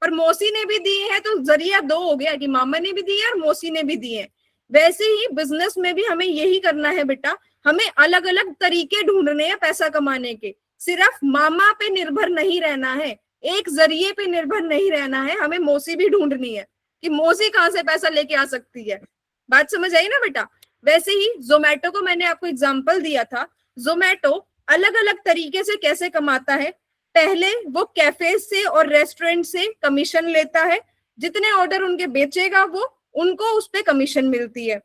पर मौसी ने भी दिए हैं, तो जरिया 2 हो गया कि मामा ने भी दिए और मौसी ने भी दिए हैं। वैसे ही बिजनेस में भी हमें यही करना है बेटा, हमें अलग अलग तरीके ढूंढने हैं पैसा कमाने के। सिर्फ मामा पे निर्भर नहीं रहना है, एक जरिए पे निर्भर नहीं रहना है, हमें मौसी भी ढूंढनी है कि मौसी कहाँ से पैसा लेके आ सकती है। बात समझ आई ना बेटा? वैसे ही जोमेटो को मैंने आपको एग्जाम्पल दिया था, जोमेटो अलग अलग तरीके से कैसे कमाता है। पहले वो कैफे से और रेस्टोरेंट से कमीशन लेता है, जितने ऑर्डर उनके बेचेगा वो उनको उस पे कमीशन मिलती है।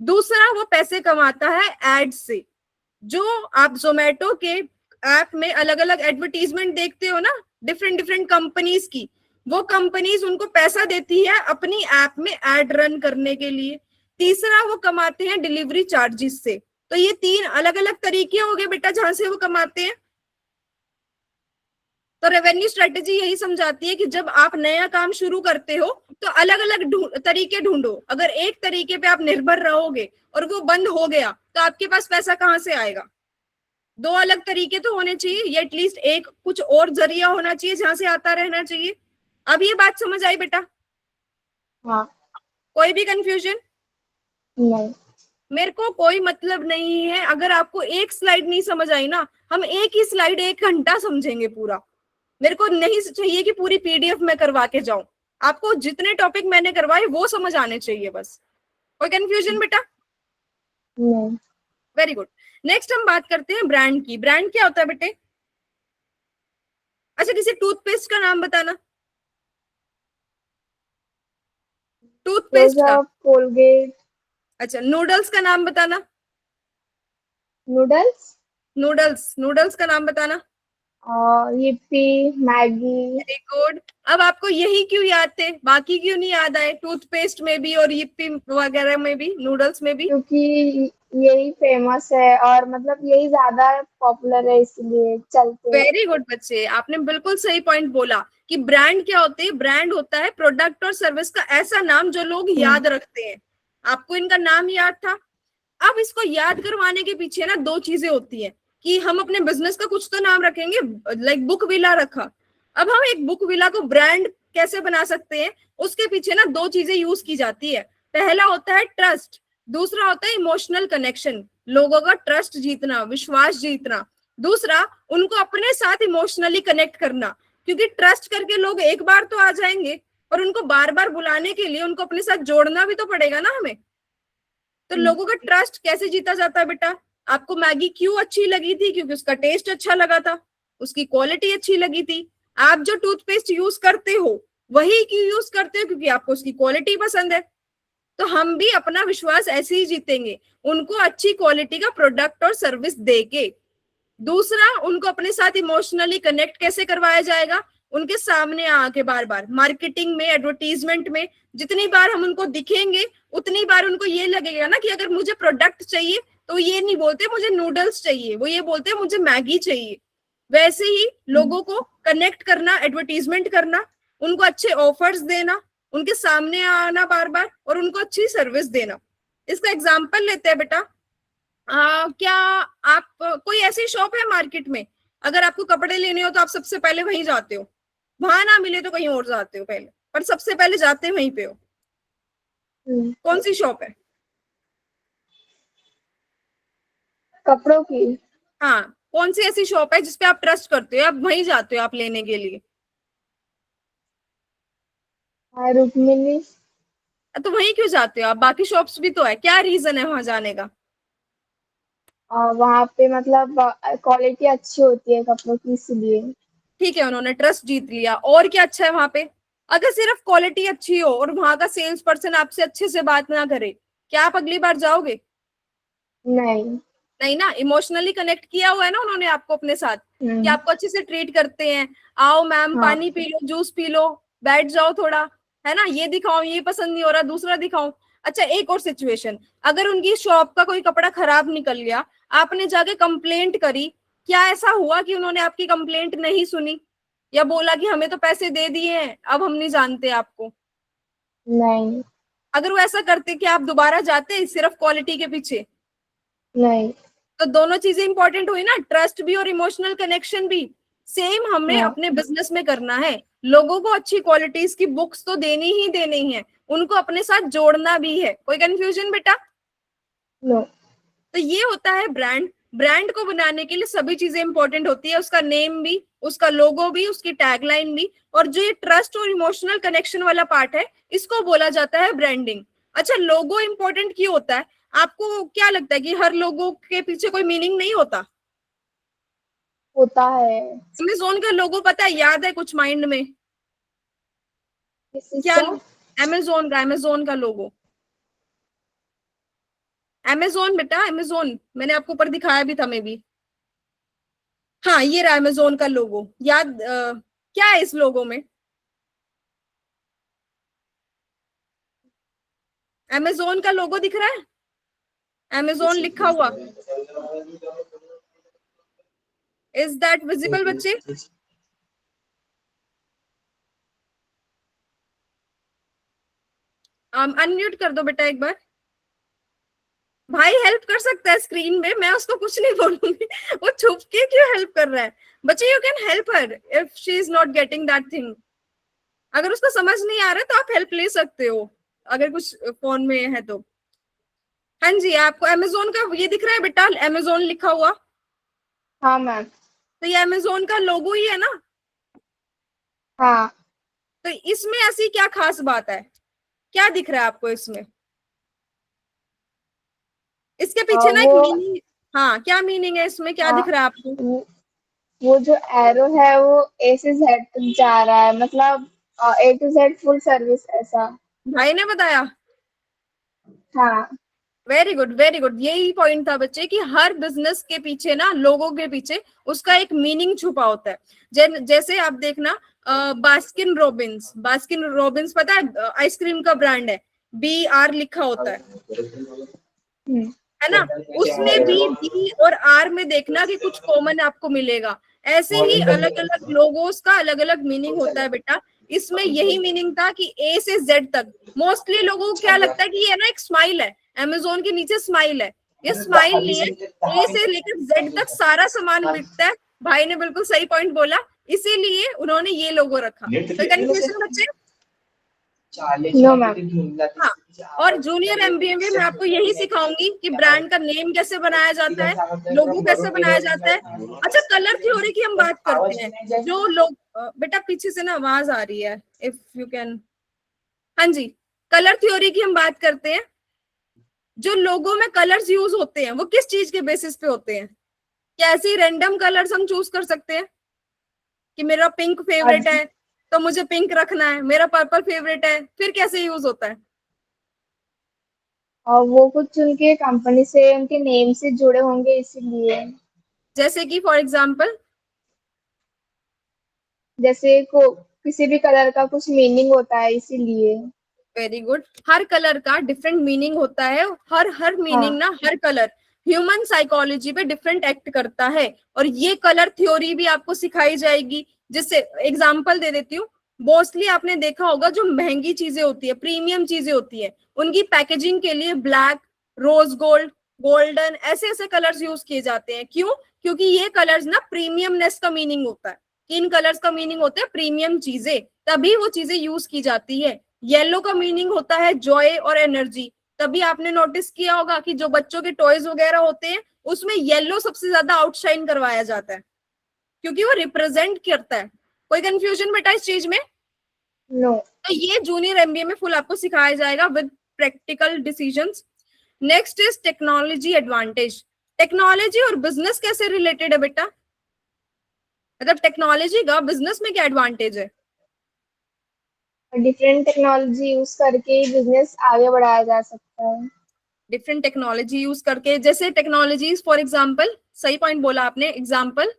दूसरा वो पैसे कमाता है एड से, जो आप जोमेटो के ऐप में अलग अलग एडवर्टीजमेंट देखते हो ना डिफरेंट डिफरेंट कंपनीज की, वो कंपनीज उनको पैसा देती है अपनी ऐप में एड रन करने के लिए। तीसरा वो कमाते हैं डिलीवरी चार्जेस से। तो ये 3 अलग अलग तरीके हो गए बेटा जहां से वो कमाते हैं। तो रेवेन्यू स्ट्रेटेजी यही समझाती है कि जब आप नया काम शुरू करते हो तो अलग अलग तरीके ढूंढो। अगर एक तरीके पे आप निर्भर रहोगे और वो बंद हो गया तो आपके पास पैसा कहाँ से आएगा? 2 अलग तरीके तो होने चाहिए, या एटलीस्ट एक कुछ और जरिया होना चाहिए जहां से आता रहना चाहिए। अब ये बात समझ आई बेटा? हाँ। कोई भी कंफ्यूजन? नहीं। मेरे को कोई मतलब नहीं है अगर आपको एक स्लाइड नहीं समझ आई ना, हम एक ही स्लाइड 1 घंटा समझेंगे पूरा। मेरे को नहीं चाहिए कि पूरी पीडीएफ में करवा के जाऊं, आपको जितने टॉपिक मैंने करवाए वो समझ आने चाहिए बस। कोई कंफ्यूजन बेटा? नहीं। Very good. नेक्स्ट हम बात करते हैं ब्रांड की। ब्रांड क्या होता है बेटे? अच्छा, किसी टूथपेस्ट का नाम बताना, टूथपेस्ट का। कोलगेट। अच्छा, नूडल्स का नाम बताना, नूडल्स। नूडल्स, नूडल्स का नाम बताना। यिप्पी। मैगी। Very good. अब आपको यही क्यों याद थे, बाकी क्यों नहीं याद आए? टूथपेस्ट में भी और यिप्पी वगैरह में भी, नूडल्स में भी। क्योंकि यही फेमस है और मतलब यही ज्यादा पॉपुलर है इसलिए चलते हैं। वेरी गुड बच्चे, आपने बिल्कुल सही पॉइंट बोला कि ब्रांड क्या होते हैं। ब्रांड होता है प्रोडक्ट और सर्विस का ऐसा नाम जो लोग याद रखते हैं। आपको इनका नाम याद था। अब इसको याद करवाने के पीछे ना 2 चीजें होती है कि हम अपने बिजनेस का कुछ तो नाम रखेंगे, लाइक बुक विला रखा। अब हम एक बुक विला को ब्रांड कैसे बना सकते हैं, उसके पीछे ना 2 चीजें यूज की जाती है। पहला होता है ट्रस्ट, दूसरा होता है इमोशनल कनेक्शन, लोगों का ट्रस्ट जीतना, विश्वास जीतना। दूसरा, उनको अपने साथ इमोशनली कनेक्ट करना, क्योंकि ट्रस्ट करके लोग एक बार तो आ जाएंगे और उनको बार बार बुलाने के लिए उनको अपने साथ जोड़ना भी तो पड़ेगा ना हमें। तो लोगों का ट्रस्ट कैसे जीता जाता है बेटा? आपको मैगी क्यों अच्छी लगी थी? क्योंकि उसका टेस्ट अच्छा लगा था, उसकी क्वालिटी अच्छी लगी थी। आप जो टूथपेस्ट यूज करते हो वही क्यों यूज करते हो? क्योंकि आपको उसकी क्वालिटी पसंद है। तो हम भी अपना विश्वास ऐसे ही जीतेंगे, उनको अच्छी क्वालिटी का प्रोडक्ट और सर्विस देके। दूसरा, उनको अपने साथ इमोशनली कनेक्ट कैसे करवाया जाएगा, उनके सामने आके बार बार मार्केटिंग में, एडवर्टीजमेंट में जितनी बार हम उनको दिखेंगे उतनी बार उनको ये लगेगा ना कि अगर मुझे प्रोडक्ट चाहिए तो ये नहीं बोलते मुझे नूडल्स चाहिए, वो ये बोलते मुझे मैगी चाहिए। वैसे ही लोगों को कनेक्ट करना, एडवर्टीजमेंट करना, उनको अच्छे ऑफर्स देना, उनके सामने आना बार बार और उनको अच्छी सर्विस देना। इसका एग्जाम्पल लेते हैं बेटा। क्या आप कोई ऐसी शॉप है मार्केट में, अगर आपको कपड़े लेने हो तो आप सबसे पहले वहीं जाते हो, वहां ना मिले तो कहीं और जाते हो पहले, पर सबसे पहले जाते वहीं पे हो? कौन सी शॉप है? कपड़ों की। हाँ, कौन सी ऐसी शॉप है जिसपे आप ट्रस्ट करते हो, आप वहीं जाते हो आप लेने के लिए? रुक्मिणी। तो वहीं क्यों जाते हो आप? बाकी शॉप्स भी तो है, क्या रीजन है वहां जाने का? वहां पे मतलब क्वालिटी अच्छी होती है कपड़ों की, इसलिए। ठीक है, उन्होंने ट्रस्ट जीत लिया, और क्या अच्छा है वहां पे? अगर सिर्फ क्वालिटी अच्छी हो और वहां का सेल्स पर्सन आपसे अच्छे से बात ना करे, क्या आप अगली बार जाओगे? नहीं। नहीं ना। इमोशनली कनेक्ट किया हुआ है ना उन्होंने आपको अपने साथ, कि हम्म। आपको अच्छे से ट्रीट करते हैं। आओ मैम, हाँ। पानी P low, juice P low, बैठ जाओ थोड़ा, है ना, ये दिखाओ, ये पसंद नहीं हो रहा, दूसरा दिखाओ। अच्छा, एक और सिचुएशन, अगर उनकी शॉप का कोई कपड़ा खराब निकल गया, आपने जाके कंप्लेंट करी, क्या ऐसा हुआ कि उन्होंने आपकी कंप्लेंट नहीं सुनी, या बोला कि हमें तो पैसे दे दिए हैं अब हम नहीं जानते आपको? नहीं। अगर वो ऐसा करते, कि आप दोबारा जाते सिर्फ क्वालिटी के पीछे? नहीं। तो दोनों चीजें इंपॉर्टेंट हुई ना, ट्रस्ट भी और इमोशनल कनेक्शन भी। सेम हमें हाँ। अपने बिजनेस में करना है। लोगों को अच्छी क्वालिटीज की बुक्स तो देनी ही देनी है, उनको अपने साथ जोड़ना भी है। कोई कंफ्यूजन बेटा? नो। तो ये होता है ब्रांड। ब्रांड को बनाने के लिए सभी चीजें इंपॉर्टेंट होती है, उसका नेम भी, उसका लोगो भी, उसकी टैगलाइन भी, और जो ये ट्रस्ट और इमोशनल कनेक्शन वाला पार्ट है, इसको बोला जाता है ब्रांडिंग। अच्छा, लोगो इंपॉर्टेंट क्यों होता है? आपको क्या लगता है कि हर लोगो के पीछे कोई मीनिंग नहीं होता? होता है। अमेजोन का लोगो पता है, याद है कुछ माइंड में? किस चीज क्या? का? अमेजोन का लोगो, अमेजोन बेटा, अमेजोन मैंने आपको ऊपर दिखाया भी था मे बी। हाँ, ये रहा अमेजोन का लोगो, याद क्या है इस लोगो में? अमेजोन का लोगो दिख रहा है, अमेजोन लिखा हुआ, इज दैट विजिबल बच्चे? अनम्यूट कर दो बेटा एक बार। भाई हेल्प कर सकता है स्क्रीन में, मैं उसको कुछ नहीं बोलूंगी। वो छुप के क्यों हेल्प कर रहा है? बच्चे, you can help her if she is not getting that thing. अगर उसको समझ नहीं आ रहा तो आप हेल्प ले सकते हो, अगर कुछ फोन में है तो। हाँ जी, आपको अमेजोन का ये दिख रहा है बेटा, अमेजोन लिखा हुआ? हाँ मैम। तो ये अमेजोन का लोगो ही है ना? हाँ। तो इसमें ऐसी क्या खास बात है, क्या दिख रहा है आपको इसमें? इसके पीछे ना एक वो मीनिंग। हाँ, क्या मीनिंग है इसमें, क्या हाँ, दिख रहा है आपको? वो जो एरो है वो ए से जेड तक जा रहा है, मतलब ए टू जेड फुल सर्विस ऐसा। भाई ने बताया? हाँ। Very good, very good. यही पॉइंट था बच्चे, कि हर बिजनेस के पीछे ना, लोगों के पीछे उसका एक मीनिंग छुपा होता है। जैसे आप देखना, बास्किन रॉबिन्स, बास्किन रॉबिन्स पता है आइसक्रीम का ब्रांड है, BR लिखा होता है ना? उसमें भी बी और आर में देखना कि कुछ कॉमन आपको मिलेगा। ऐसे ही अलग अलग लोगोस का अलग अलग मीनिंग होता है बेटा। इसमें यही मीनिंग था कि ए से जेड तक। मोस्टली लोगों को क्या लगता है कि ये ना एक स्माइल है, अमेजोन के नीचे स्माइल है। ये स्माइल नहीं है, ए से लेकर जेड तक सारा सामान बिकता है। भाई ने बिल्कुल सही पॉइंट बोला, इसीलिए उन्होंने ये लोगो रखा। तो कंफ्यूजन बच्चे? No ma'am. हाँ, और जूनियर एमबीए में मैं आपको यही सिखाऊंगी कि ब्रांड का नेम कैसे बनाया जाता है, लोगो कैसे बनाया जाता है। अच्छा, कलर थ्योरी की हम बात करते हैं। जो लोग बेटा पीछे से ना आवाज आ रही है, इफ यू कैन। हाँ जी, कलर थ्योरी की हम बात करते हैं। जो लोगो में कलर्स यूज होते हैं वो किस चीज के बेसिस पे होते हैं? क्या ऐसे रैंडम कलर्स हम चूज कर सकते हैं कि मेरा पिंक फेवरेट है तो मुझे पिंक रखना है, मेरा पर्पल फेवरेट है, फिर कैसे यूज होता है? और वो कुछ उनके कंपनी से उनके नेम से जुड़े होंगे इसीलिए। जैसे कि फॉर एग्जाम्पल, जैसे को किसी भी कलर का कुछ मीनिंग होता है इसीलिए। Very good. हर कलर का डिफरेंट मीनिंग होता है, हर हर मीनिंग हाँ। ना, हर कलर ह्यूमन साइकोलॉजी पे डिफरेंट एक्ट करता है। और ये कलर थ्योरी भी आपको सिखाई जाएगी। जिससे एग्जांपल दे देती हूँ, मोस्टली आपने देखा होगा जो महंगी चीजें होती है, प्रीमियम चीजें होती है, उनकी पैकेजिंग के लिए ब्लैक, रोज गोल्ड, गोल्डन, ऐसे ऐसे कलर्स यूज किए जाते हैं। क्यों? क्योंकि ये कलर्स ना प्रीमियमनेस का मीनिंग होता है। इन कलर्स का मीनिंग होता है प्रीमियम चीजें, तभी वो चीजें यूज की जाती है। येलो का मीनिंग होता है जॉय और एनर्जी। तभी आपने नोटिस किया होगा कि जो बच्चों के टॉयज वगैरह होते हैं उसमें येलो सबसे ज्यादा आउटशाइन करवाया जाता है, क्योंकि वो रिप्रेजेंट करता है। कोई कंफ्यूजन बेटा इस चीज में? नो। तो ये जूनियर एमबीए में फुल आपको सिखाया जाएगा with practical decisions. Next is technology advantage. Technology और बिजनेस कैसे रिलेटेड है बेटा? मतलब टेक्नोलॉजी का बिजनेस में क्या एडवांटेज है? डिफरेंट टेक्नोलॉजी यूज करके बिजनेस आगे बढ़ाया जा सकता है। डिफरेंट टेक्नोलॉजी यूज करके, जैसे टेक्नोलॉजीज फॉर एग्जांपल, सही पॉइंट बोला आपने, एग्जांपल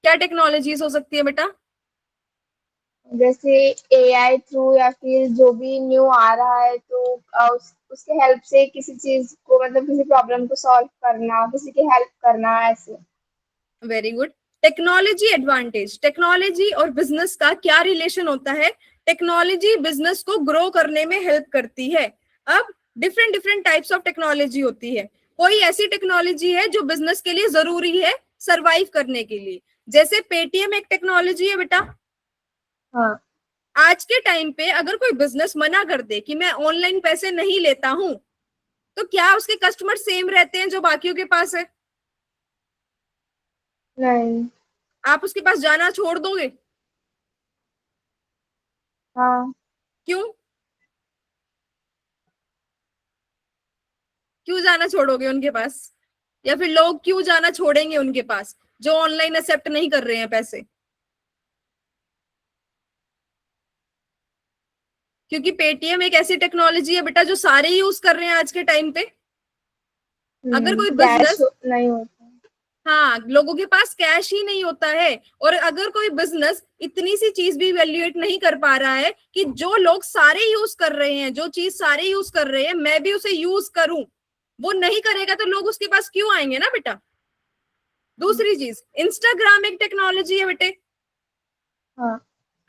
क्या टेक्नोलॉजीज हो सकती है बेटा? जैसे एआई थ्रू या फिर जो भी न्यू आ रहा है तो उसके हेल्प से किसी चीज को मतलब किसी प्रॉब्लम को सॉल्व करना, किसी की हेल्प करना ऐसे। Very good. Technology advantage, technology और बिजनेस का क्या रिलेशन होता है? टेक्नोलॉजी बिजनेस को ग्रो करने में हेल्प करती है। अब different different types of technology होती है। कोई ऐसी टेक्नोलॉजी है जो बिजनेस के लिए जरूरी है सरवाइव करने के लिए। जैसे पेटीएम एक टेक्नोलॉजी है बेटा। हाँ। आज के टाइम पे अगर कोई बिजनेस मना कर दे कि मैं ऑनलाइन पैसे नहीं लेता हूं, तो क्या उसके कस्टमर सेम रहते हैं जो बाकियों के पास है? नहीं। आप उसके पास जाना छोड़ दोगे? हाँ। क्यों? क्यों जाना छोड़ोगे उनके पास? या फिर लोग क्यों जाना छोड़ेंगे उनके पास जो ऑनलाइन एक्सेप्ट नहीं कर रहे हैं पैसे? क्योंकि पेटीएम एक ऐसी टेक्नोलॉजी है बेटा जो सारे यूज कर रहे हैं आज के टाइम पे। अगर कोई कैश बिजनेस, नहीं होता। हाँ, लोगों के पास कैश ही नहीं होता है। और अगर कोई बिजनेस इतनी सी चीज भी वैल्यूएट नहीं कर पा रहा है कि जो लोग सारे यूज कर रहे हैं, जो चीज सारे यूज कर रहे हैं मैं भी उसे यूज करूं, वो नहीं करेगा तो लोग उसके पास क्यों आएंगे ना बेटा। दूसरी चीज, इंस्टाग्राम एक टेक्नोलॉजी है बेटे। हाँ।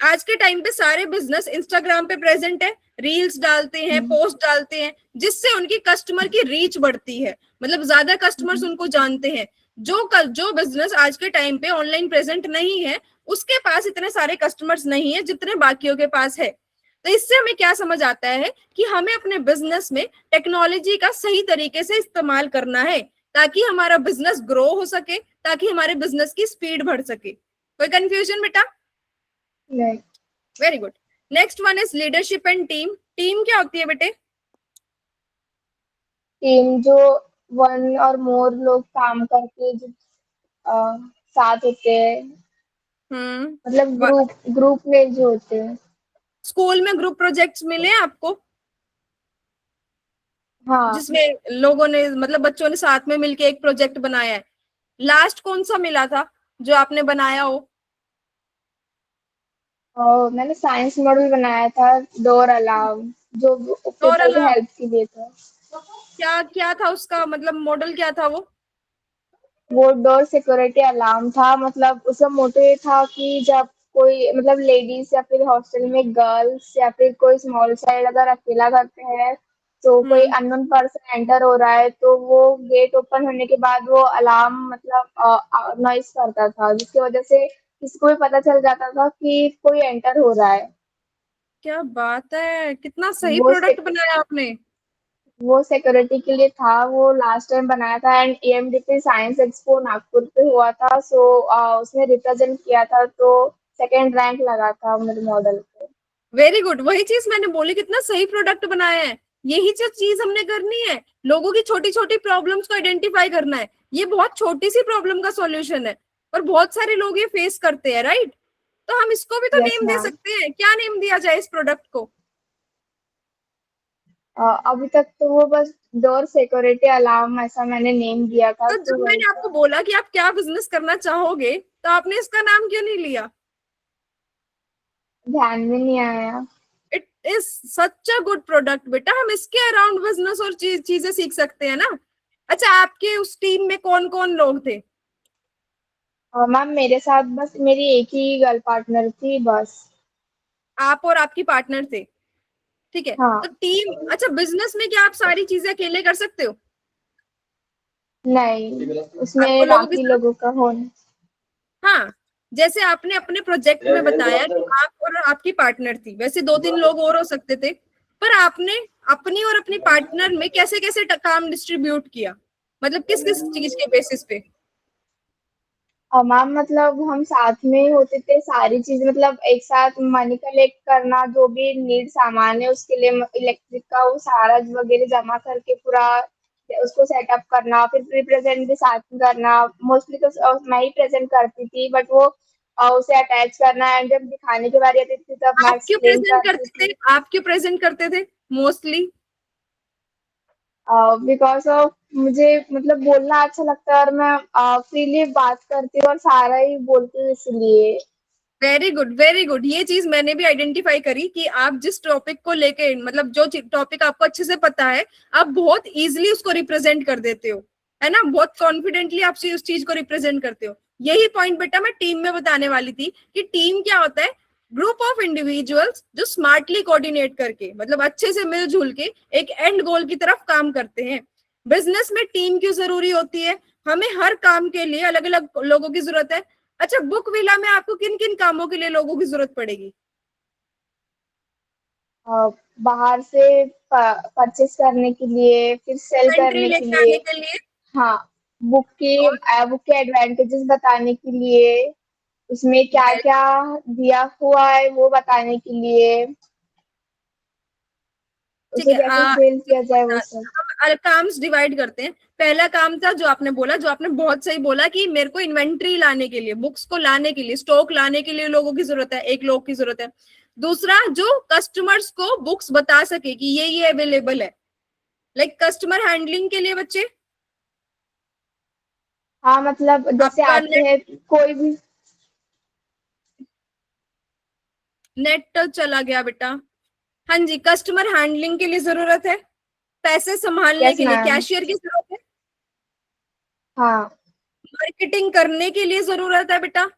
आज के टाइम पे सारे बिजनेस इंस्टाग्राम पे प्रेजेंट है, रील्स डालते हैं, पोस्ट डालते हैं, जिससे उनकी कस्टमर की रीच बढ़ती है, मतलब ज्यादा कस्टमर्स उनको जानते हैं। जो बिजनेस आज के टाइम पे ऑनलाइन प्रेजेंट नहीं है उसके पास इतने सारे कस्टमर्स नहीं है जितने बाकियों के पास है। तो इससे हमें क्या समझ आता है कि हमें अपने बिजनेस में टेक्नोलॉजी का सही तरीके से इस्तेमाल करना है, ताकि हमारा बिजनेस ग्रो हो सके, ताकि हमारे बिजनेस की स्पीड बढ़ सके। कोई कंफ्यूजन बेटा? नहीं। Very good. Next one is leadership and team. Team क्या होती है बेटे? टीम जो वन और मोर लोग काम करके जो साथ होते हैं, मतलब हम्म। ग्रुप ग्रुप में जो होते हैं। स्कूल में ग्रुप प्रोजेक्ट्स मिले हैं आपको हाँ। जिसमें लोगों ने, मतलब बच्चों ने साथ में मिलके एक प्रोजेक्ट बनाया है? लास्ट कौन सा मिला था जो आपने बनाया हो? और मैंने साइंस मॉडल बनाया था, डोर अलार्म, जो और पीपल के अलावा हेल्प के लिए था। क्या क्या था उसका, मतलब मॉडल क्या था वो? वो डोर सिक्योरिटी अलार्म था, मतलब उसका मोटो ये था कि जब कोई मतलब लेडीज या फिर हॉस्टल में गर्ल्स या फिर कोई स्मॉल चाइल्ड अगर अकेला घर पे है तो कोई हम्म। अननोन पर्सन एंटर हो रहा है तो वो गेट ओपन होने के बाद वो अलार्म मतलब नॉइस करता था, जिसकी वजह से किसी को भी पता चल जाता था कि कोई एंटर हो रहा है। क्या बात है, कितना सही वो प्रोडक्ट बनाया आपने। वो सिक्योरिटी के लिए था, वो लास्ट टाइम बनाया था एंड एएमडीपी साइंस एक्सपो नागपुर पे हुआ था, सो उसमें रिप्रेजेंट किया था तो सेकंड रैंक लगा था मेरे मॉडल पे। वेरी गुड, वही चीज मैंने बोली, कितना सही प्रोडक्ट बनाया है। यही जो चीज हमने करनी है, लोगों की छोटी छोटी प्रॉब्लम्स को आइडेंटिफाई करना है। ये बहुत छोटी सी प्रॉब्लम का सॉल्यूशन है, और बहुत सारे लोग ये फेस करते हैं, राइट? तो हम इसको भी तो यस नेम दे मैम। सकते हैं। क्या नेम दिया जाए इस प्रोडक्ट को? अभी तक तो वो बस डोर सिक्योरिटी अलार्म ऐसा मैंने नेम दिया था, तो तो जब वही मैंने था। आपको बोला कि आप क्या बिजनेस करना चाहोगे, तो आपने इसका नाम क्यों नहीं लिया? ध्यान में नहीं आया। It is such a good product बेटा, हम इसके अराउंड बिजनेस और चीजें सीख सकते हैं ना। अच्छा, आपके उस टीम में कौन कौन लोग थे? मैम मेरे साथ बस मेरी एक ही गर्ल पार्टनर थी बस। आप और आपकी पार्टनर थे, ठीक है। तो हाँ। टीम, अच्छा बिजनेस में क्या आप सारी चीजें अकेले कर सकते हो? नहीं, आपको उसमें लोगों की बाकी जरूरत, लोगों का होना। हाँ, जैसे आपने अपने प्रोजेक्ट में बताया कि आप और आपकी पार्टनर थी, वैसे दो तीन लोग और हो सकते थे, पर आपने अपनी और अपनी पार्टनर में कैसे कैसे काम डिस्ट्रीब्यूट किया, मतलब किस किस चीज के बेसिस पे? और मैम मतलब हम साथ में ही होते थे, सारी चीज मतलब एक साथ मनी कलेक्ट करना, जो भी नीड सामान है उसके लिए इलेक्ट्रिक का वो सारा वगैरह जमा करके पूरा उसको सेटअप करना, फिर रिप्रेजेंट भी साथ में करना। मोस्टली तो मैं ही प्रेजेंट करती थी, बट वो उसे अटैच करना एंड जब दिखाने की बारी आती थी तब मैं आप क्यों एक्सप्लेन प्रेजेंट करती करते थे, थी। आप क्यों प्रेजेंट करते थे मोस्टली? बिकॉज ऑफ मुझे मतलब बोलना अच्छा लगता है, और मैं फ्रीली बात करती हूँ और सारा ही बोलती हूँ इसलिए। Very good, very good. ये चीज मैंने भी आइडेंटिफाई करी कि आप जिस टॉपिक को लेके, मतलब जो टॉपिक आपको अच्छे से पता है, आप बहुत इजीली उसको रिप्रेजेंट कर देते हो, है ना, बहुत कॉन्फिडेंटली आप उस चीज को रिप्रेजेंट करते हो। यही पॉइंट बेटा मैं टीम में बताने वाली थी कि टीम क्या होता है, ग्रुप ऑफ इंडिविजुअल्स जो स्मार्टली कोऑर्डिनेट करके, मतलब अच्छे से मिलजुल के एक एंड गोल की तरफ काम करते हैं। बिजनेस में टीम क्यों जरूरी होती है? हमें हर काम के लिए अलग अलग लोगों की जरूरत है। अच्छा, बुक विला में आपको किन किन कामों के लिए लोगों की जरूरत पड़ेगी? बाहर से परचेस करने के लिए, फिर सेल इन्वेंट्री करने के लेके लिए। आने के लिए। हाँ। बुक की और बुक के एडवांटेजेस बताने के लिए, उसमें क्या वेरी, क्या दिया हुआ है वो बताने के लिए, ठीक उसे है। कैसे सेल ठीक किया है, जाए वो सब। हम काम्स डिवाइड करते हैं। पहला काम था जो आपने बोला, जो आपने बहुत सही बोला, कि मेरे को इन्वेंट्री लाने के लिए, बुक्स को लाने के लिए, स्टॉक लाने के लिए लोगों की जरूरत है, एक लोग की जरूरत है। दूसरा, जो कस्टमर्स को बुक्स बता सके कि ये अवेलेबल है, लाइक कस्टमर हैंडलिंग के लिए बच्चे। हाँ मतलब जैसे आपका आते हैं कोई भी। नेट चला गया बेटा। हाँ जी, कस्टमर हैंडलिंग के लिए जरूरत है, पैसे संभालने यस के लिए मैम। कैशियर की जरूरत है, हाँ। मार्केटिंग करने के लिए जरूरत है बेटा।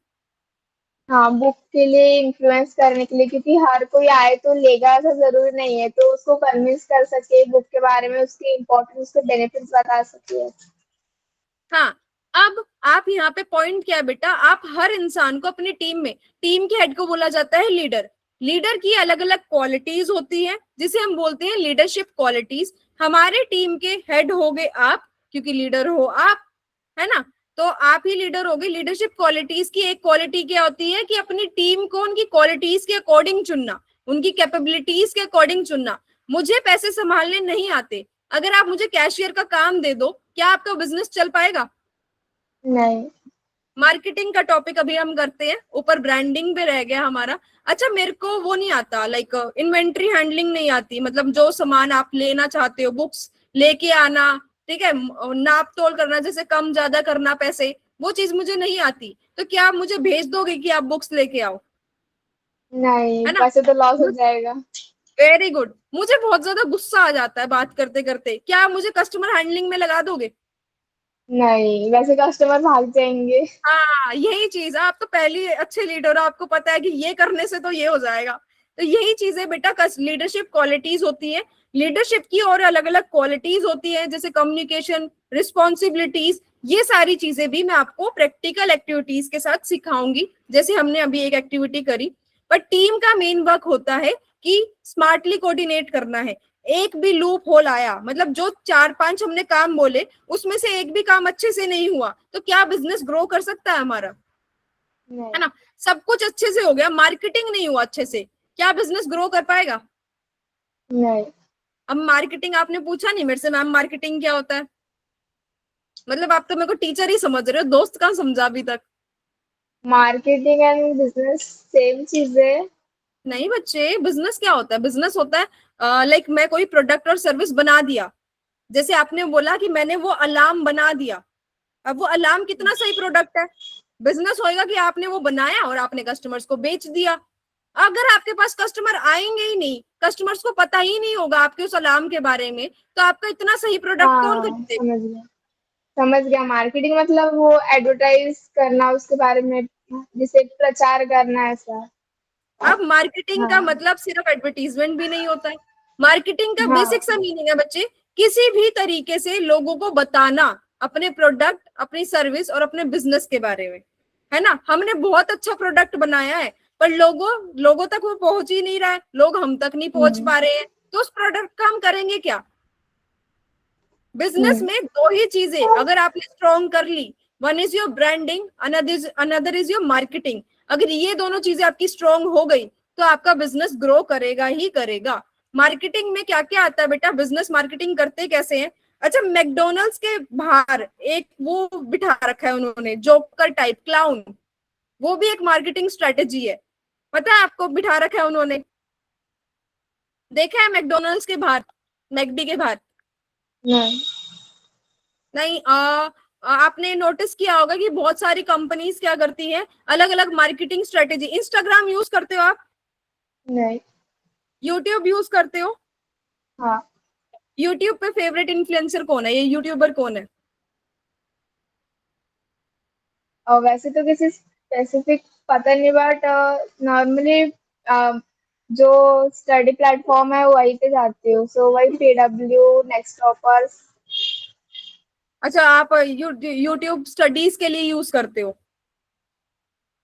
हाँ, बुक के लिए इन्फ्लुएंस करने के लिए, क्योंकि हर कोई आए तो लेगा ऐसा जरूरी नहीं है, तो उसको कन्विंस कर सके बुक के बारे में, उसके इम्पोर्टेंस, उसके बेनिफिट्स बता सके। हाँ, अब आप यहाँ पे पॉइंट क्या है बेटा, आप हर इंसान को अपनी टीम में, टीम के हेड को बोला जाता है लीडर। लीडर की अलग अलग क्वालिटीज होती है, जिसे हम बोलते हैं लीडरशिप क्वालिटीज। हमारे टीम के हेड हो गए आप, क्योंकि लीडर हो आप, है ना। तो आप ही लीडर हो गए। लीडरशिप क्वालिटीज की एक क्वालिटी क्या होती है कि अपनी टीम को उनकी क्वालिटीज के अकॉर्डिंग चुनना, उनकी कैपेबिलिटीज के अकॉर्डिंग चुनना। मुझे पैसे संभालने नहीं आते, अगर आप मुझे कैशियर का काम दे दो, क्या आपका बिजनेस चल पाएगा? नहीं। मार्केटिंग का टॉपिक अभी हम करते हैं, ऊपर ब्रांडिंग पे रह गया हमारा। अच्छा, मेरे को वो नहीं आता, लाइक इन्वेंट्री हैंडलिंग नहीं आती, मतलब जो सामान आप लेना चाहते हो, बुक्स लेके आना, ठीक है, नाप तोल करना, जैसे कम ज्यादा करना पैसे, वो चीज मुझे नहीं आती। तो क्या आप मुझे भेज दोगे कि आप बुक्स लेके आओ, नहीं, है ना? पैसे तो लॉस हो जाएगा। Very good. मुझे बहुत ज्यादा गुस्सा आ जाता है बात करते करते, क्या आप मुझे कस्टमर हैंडलिंग में लगा दोगे? नहीं, वैसे कस्टमर भाग जाएंगे। हाँ, यही चीज, आप तो पहली अच्छे लीडर हो, आपको पता है कि ये करने से तो ये हो जाएगा। तो यही चीजें बेटा लीडरशिप क्वालिटीज होती है। लीडरशिप की और अलग अलग क्वालिटीज होती है, जैसे कम्युनिकेशन, रिस्पॉन्सिबिलिटीज। ये सारी चीजें भी मैं आपको प्रैक्टिकल एक्टिविटीज के साथ सिखाऊंगी, जैसे हमने अभी एक एक्टिविटी करी। पर टीम का मेन वर्क होता है कि स्मार्टली कोऑर्डिनेट करना है। एक भी लूप होल आया, मतलब जो चार पांच हमने काम बोले, उसमें से एक भी काम अच्छे से नहीं हुआ, तो क्या बिजनेस ग्रो कर सकता है हमारा? है नहीं। ना। सब कुछ अच्छे से हो गया, मार्केटिंग नहीं हुआ अच्छे से, क्या बिजनेस ग्रो कर पाएगा? नहीं। अब मार्केटिंग आपने पूछा नहीं मेरे से, मैम मार्केटिंग क्या होता है, मतलब आप तो मेरे को टीचर ही समझ रहे हो, दोस्त कहाँ समझा अभी तक। मार्केटिंग एंड बिजनेस सेम चीज है। नहीं बच्चे, बिजनेस क्या होता है? बिजनेस होता है लाइक मैं कोई प्रोडक्ट और सर्विस बना दिया। जैसे आपने बोला कि मैंने वो अलार्म बना दिया। अब वो अलार्म कितना सही प्रोडक्ट है? बिजनेस होएगा कि आपने वो बनाया और आपने कस्टमर्स को बेच दिया। अगर आपके पास कस्टमर आएंगे ही नहीं, कस्टमर्स को पता ही नहीं होगा आपके उस अलार्म के बारे में, तो आपका इतना सही प्रोडक्ट कौन हाँ खरीदेगा? समझ गया, समझ गया। मार्केटिंग मतलब वो एडवर्टाइज करना उसके बारे में, जिसे प्रचार करना ऐसा। अब मार्केटिंग का हाँ मतलब सिर्फ एडवर्टीजमेंट भी नहीं होता है। मार्केटिंग का बेसिक हाँ। सा मीनिंग है बच्चे, किसी भी तरीके से लोगों को बताना अपने प्रोडक्ट, अपनी सर्विस और अपने बिजनेस के बारे में, है ना। हमने बहुत अच्छा प्रोडक्ट बनाया है, पर लोगों लोगों तक वो पहुंच ही नहीं रहा है, लोग हम तक नहीं पहुंच हम्म पा रहे हैं, तो उस प्रोडक्ट का हम करेंगे क्या? Business hmm. में दो ही चीजें अगर आपने स्ट्रॉन्ग कर ली, one is your branding, another is your marketing. अगर ये दोनों चीजें आपकी स्ट्रॉन्ग हो गई तो आपका बिजनेस ग्रो करेगा ही करेगा। मार्केटिंग में क्या क्या आता है बेटा? बिजनेस मार्केटिंग करते कैसे हैं? अच्छा, मैकडोनल्ड्स के बाहर एक वो बिठा रखा है उन्होंने, जोकर टाइप क्लाउन। वो भी एक मार्केटिंग स्ट्रेटेजी है। पता है आपको? बिठा रखा है उन्होंने, देखा है मैकडोनल्ड्स के बाहर, मैकडी के बाहर? नहीं नहीं। आपने नोटिस किया होगा कि बहुत सारी कंपनीज क्या करती हैं, अलग अलग मार्केटिंग स्ट्रेटेजी। इंस्टाग्राम यूज करते हो आप? नहीं। यूट्यूब यूज करते हो? हाँ। यूट्यूब पे फेवरेट इन्फ्लुएंसर कौन है? ये यूट्यूबर कौन है? और वैसे तो किसी स्पेसिफिक पता नहीं, बट नॉर्मली जो स्टडी प्लेटफॉर्म है वहीं पे जाती हूँ, सो वही पीडब्ल्यू, नेक्स्ट टॉपर्स। अच्छा, आप यूट्यूब स्टडीज के लिए यूज करते हो?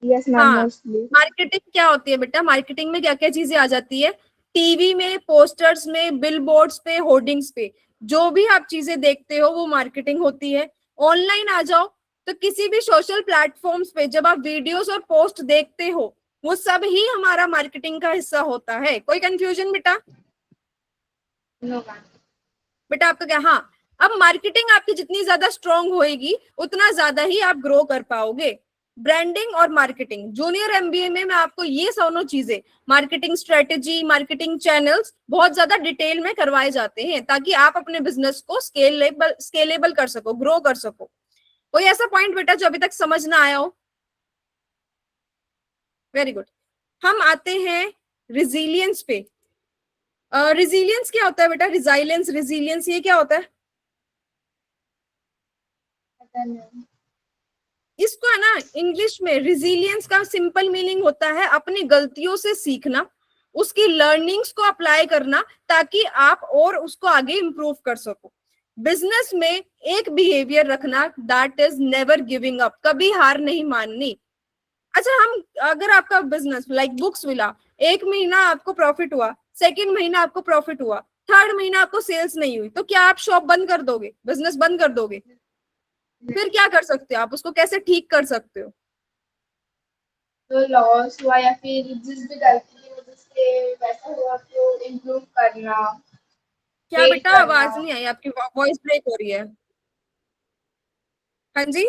यस मैम, हाँ। मोस्टली। मार्केटिंग क्या होती है बेटा? मार्केटिंग में क्या क्या चीजें आ जाती है? टीवी में, पोस्टर्स में, बिलबोर्ड्स पे, होर्डिंग्स पे, जो भी आप चीजें देखते हो वो मार्केटिंग होती है। ऑनलाइन आ जाओ तो किसी भी सोशल प्लेटफॉर्म्स पे जब आप वीडियोस और पोस्ट देखते हो, वो सब ही हमारा मार्केटिंग का हिस्सा होता है। कोई कंफ्यूजन बेटा? No ma'am. बेटा आपका क्या? हाँ। अब मार्केटिंग आपकी जितनी ज्यादा स्ट्रांग होएगी उतना ज्यादा ही आप ग्रो कर पाओगे। ब्रांडिंग और मार्केटिंग, जूनियर एमबीए में मैं आपको ये दोनों चीजें, मार्केटिंग स्ट्रेटेजी, मार्केटिंग चैनल्स, बहुत ज्यादा डिटेल में करवाए जाते हैं ताकि आप अपने बिजनेस को स्केलेबल कर सको, ग्रो कर सको। कोई ऐसा पॉइंट बेटा जो अभी तक समझ ना आया हो? Very good. हम आते हैं रिजिलियंस पे। रिजिलियंस क्या होता है बेटा? रिजिलियंस ये क्या होता है? पता नहीं। इसको है ना, इंग्लिश में रिजिलियंस का सिंपल मीनिंग होता है अपनी गलतियों से सीखना, उसकी लर्निंग्स को अप्लाई करना ताकि आप और उसको आगे इंप्रूव कर सको। बिजनेस में एक बिहेवियर रखना, that is never giving up, कभी हार नहीं माननी। अच्छा, हम अगर आपका बिजनेस लाइक बुक्स विला, एक महीना आपको प्रॉफिट हुआ, सेकेंड महीना आपको प्रॉफिट हुआ, थर्ड महीना आपको सेल्स नहीं हुई, तो क्या आप शॉप बंद कर दोगे? बिजनेस बंद कर दोगे? फिर क्या कर सकते हो आप? उसको कैसे ठीक कर सकते हो? तो लॉस हुआ या फिर जिस भी गलती की वजह से वैसा हुआ तो इम्प्रूव करना, क्या वेट बेटा? करना। आवाज नहीं आई आपकी, वॉइस ब्रेक हो रही है। हाँ जी।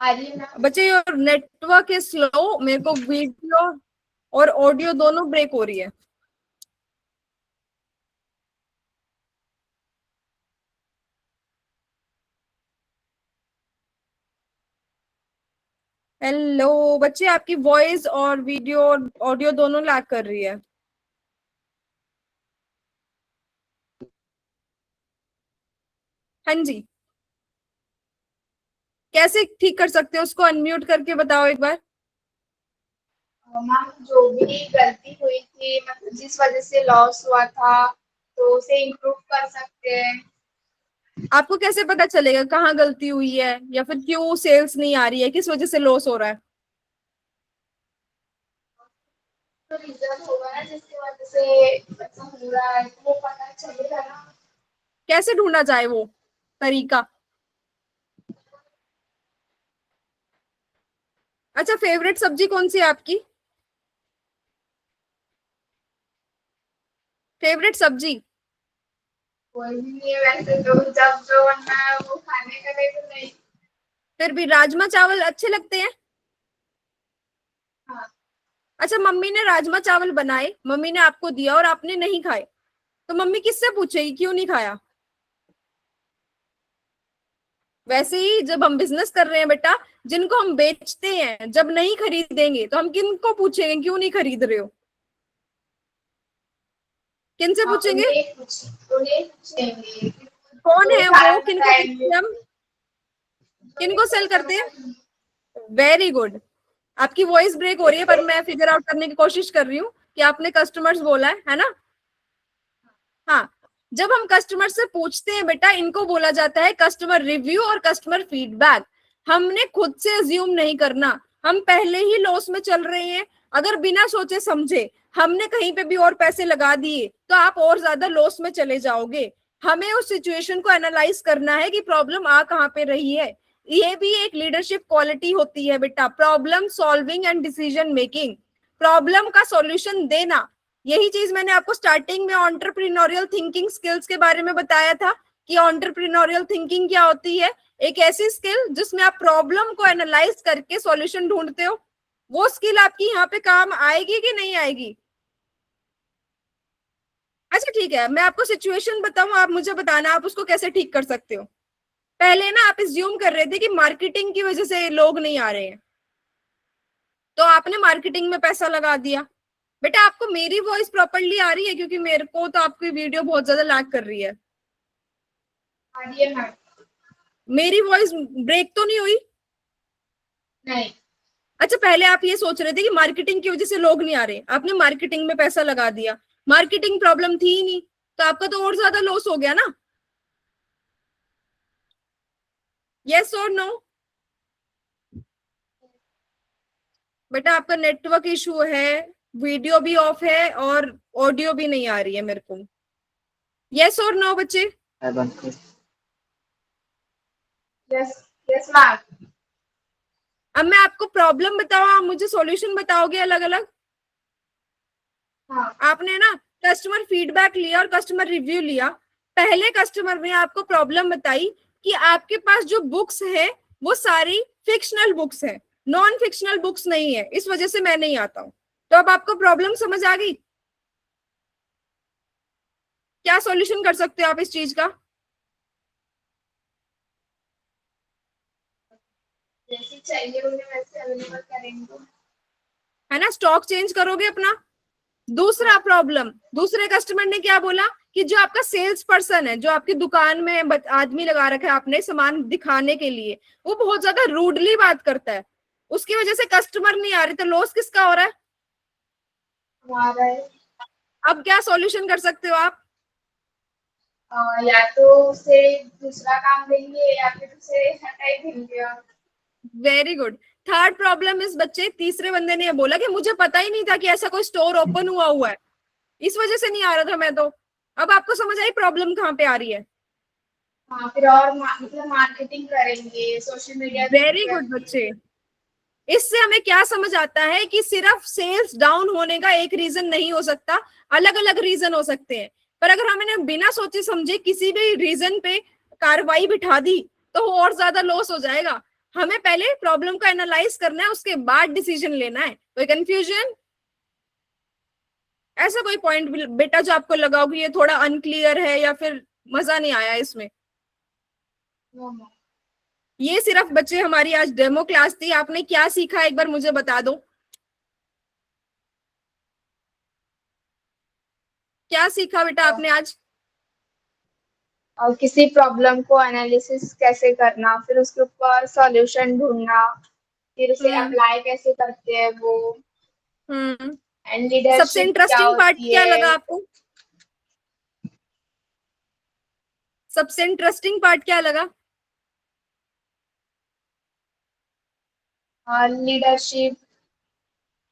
आ रही है मैम। बच्चे योर नेटवर्क इज स्लो, मेरे को वीडियो और ऑडियो दोनों ब्रेक हो रही है। हेलो बच्चे, आपकी वॉइस और वीडियो और ऑडियो दोनों लैग कर रही है। हाँ जी। कैसे ठीक कर सकते हो उसको? अनम्यूट करके बताओ एक बार। मैम जो भी गलती हुई थी, मतलब जिस वजह से लॉस हुआ था, तो उसे इम्प्रूव कर सकते हैं। आपको कैसे पता चलेगा कहाँ गलती हुई है या फिर क्यों सेल्स नहीं आ रही है, किस वजह से लॉस हो रहा है? तो रीजन होगा ना जिसकी वजह से ऐसा हो रहा है, तो वो पता चलेगा ना। कैसे ढूंढा जाए वो तरीका? अच्छा, फेवरेट सब्जी कौन सी है आपकी? फेवरेट सब्जी? कोई भी नहीं है वैसे, तो जब जो बनना है वो खाने का, नहीं तो नहीं। फिर भी राजमा चावल अच्छे लगते हैं? हाँ। अच्छा, मम्मी ने राजमा चावल बनाए, मम्मी ने आपको दिया और आपने नहीं खाए, तो मम्मी किससे पूछेगी क्यों नहीं खाया? वैसे ही जब हम बिजनेस कर रहे हैं बेटा, जिनको हम बेचते हैं जब नहीं खरीदेंगे तो हम किनको पूछेंगे क्यों नहीं खरीद रहे हो? किनसे हाँ, पूछेंगे? उन्हें पूछेंगे कौन तो है वो, कारण किनको बताएंगे, बेचते हैं हम, जो भी किनको सेल पैसा करते हैं? बताएंगे। Very good. आपकी वॉइस ब्रेक हो रही है पर मैं फिगर आउट करने की कोशिश कर रही हूँ कि आपने कस्टमर्स बोला है ना? हाँ। जब हम कस्टमर से पूछते हैं बेटा, इनको बोला जाता है कस्टमर रिव्यू और कस्टमर फीडबैक। हमने खुद से अज्यूम नहीं करना, हम पहले ही लॉस में चल रहे हैं, अगर बिना सोचे समझे हमने कहीं पे भी और पैसे लगा दिए तो आप और ज्यादा लॉस में चले जाओगे। हमें उस सिचुएशन को एनालाइज करना है कि प्रॉब्लम आ कहाँ पे रही है। ये भी एक लीडरशिप क्वालिटी होती है बेटा, problem solving and decision making, problem का सॉल्यूशन देना। यही चीज मैंने आपको स्टार्टिंग में ऑन्टरप्रीनोरियल थिंकिंग स्किल्स के बारे में बताया था कि ऑन्टरप्रीनोरियल थिंकिंग क्या होती है। एक ऐसी स्किल जिसमें आप प्रॉब्लम को एनालाइज करके सॉल्यूशन ढूंढते हो। वो स्किल आपकी यहाँ पे काम आएगी कि नहीं आएगी? अच्छा ठीक है, मैं आपको सिचुएशन बताऊं, आप मुझे बताना आप उसको कैसे ठीक कर सकते हो। पहले ना आप इज्यूम कर रहे थे कि मार्केटिंग की वजह से लोग नहीं आ रहे हैं, तो आपने मार्केटिंग में पैसा लगा दिया। बेटा आपको मेरी वॉइस प्रॉपरली आ रही है? क्योंकि मेरे को तो आपकी वीडियो बहुत ज्यादा लैग कर रही है। आ रही है मैम? मेरी वॉइस ब्रेक तो नहीं हुई? नहीं। अच्छा, पहले आप ये सोच रहे थे कि मार्केटिंग की वजह से लोग नहीं आ रहे, आपने मार्केटिंग में पैसा लगा दिया, मार्केटिंग प्रॉब्लम थी ही नहीं, तो आपका तो और ज्यादा लॉस हो गया ना। यस और नो? बेटा आपका नेटवर्क इशू है, वीडियो भी ऑफ है और ऑडियो भी नहीं आ रही है मेरे को। यस और नो बच्चे? यस। Yes ma'am. अब मैं आपको प्रॉब्लम बताऊं, आप मुझे सॉल्यूशन बताओगे अलग अलग? हाँ। आपने ना कस्टमर फीडबैक लिया और कस्टमर रिव्यू लिया। पहले कस्टमर ने आपको प्रॉब्लम बताई कि आपके पास जो बुक्स है वो सारी फिक्शनल बुक्स है, नॉन फिक्शनल बुक्स नहीं है, इस वजह से मैं नहीं आता हूं। तो अब आपको प्रॉब्लम समझ आ गई? क्या सॉल्यूशन कर सकते हो आप इस चीज का? जैसे चाहिए उन्हें वैसे अवेलेबल करेंगे। है ना, स्टॉक चेंज करोगे अपना। दूसरा हाँ। प्रॉब्लम, दूसरे कस्टमर ने क्या बोला कि जो आपका सेल्स पर्सन है, जो आपकी दुकान में आदमी लगा रखा है आपने सामान दिखाने के लिए, वो बहुत ज्यादा रूडली बात करता है, उसकी वजह से कस्टमर नहीं आ रहे, तो लॉस किसका हो रहा है? हमारा है। अब क्या सॉल्यूशन कर सकते हो आप? या तो उसे दूसरा काम देंगे या फिर उसे हटा ही देंगे। और वेरी गुड। थर्ड प्रॉब्लम इस बच्चे, तीसरे बंदे ने बोला कि मुझे पता ही नहीं था कि ऐसा कोई स्टोर ओपन हुआ है, इस वजह से नहीं आ रहा था मैं तो। अब आपको समझ आई प्रॉब्लम कहाँ पे आ रही है? हाँ, फिर और मतलब मार्केटिंग करेंगे, सोशल मीडिया पे वेरी गुड करेंगे। बच्चे। इससे हमें क्या समझ आता है कि सिर्फ सेल्स डाउन होने का एक रीजन नहीं हो सकता, अलग अलग रीजन हो सकते हैं। पर अगर हमने बिना सोचे समझे किसी भी रीजन पे कार्रवाई बिठा दी तो वो और ज्यादा लॉस हो जाएगा। हमें पहले प्रॉब्लम को एनालाइज करना है, उसके बाद डिसीजन लेना है। कोई कंफ्यूजन, ऐसा कोई पॉइंट बेटा जो आपको लगा हो कि ये थोड़ा अनक्लियर है या फिर मजा नहीं आया इसमें? ये सिर्फ बच्चे हमारी आज डेमो क्लास थी, आपने क्या सीखा एक बार मुझे बता दो। क्या सीखा बेटा आपने आज? और किसी प्रॉब्लम को एनालिसिस कैसे करना, फिर उसके ऊपर सॉल्यूशन ढूंढना, फिर उसे हम्म। अप्लाई कैसे करते हैं वो, हम्म। एंड सबसे लीडरशिप क्या इंटरेस्टिंग पार्ट होती क्या है। लगा आपको? सबसे इंटरेस्टिंग पार्ट क्या लगा? लीडरशिप।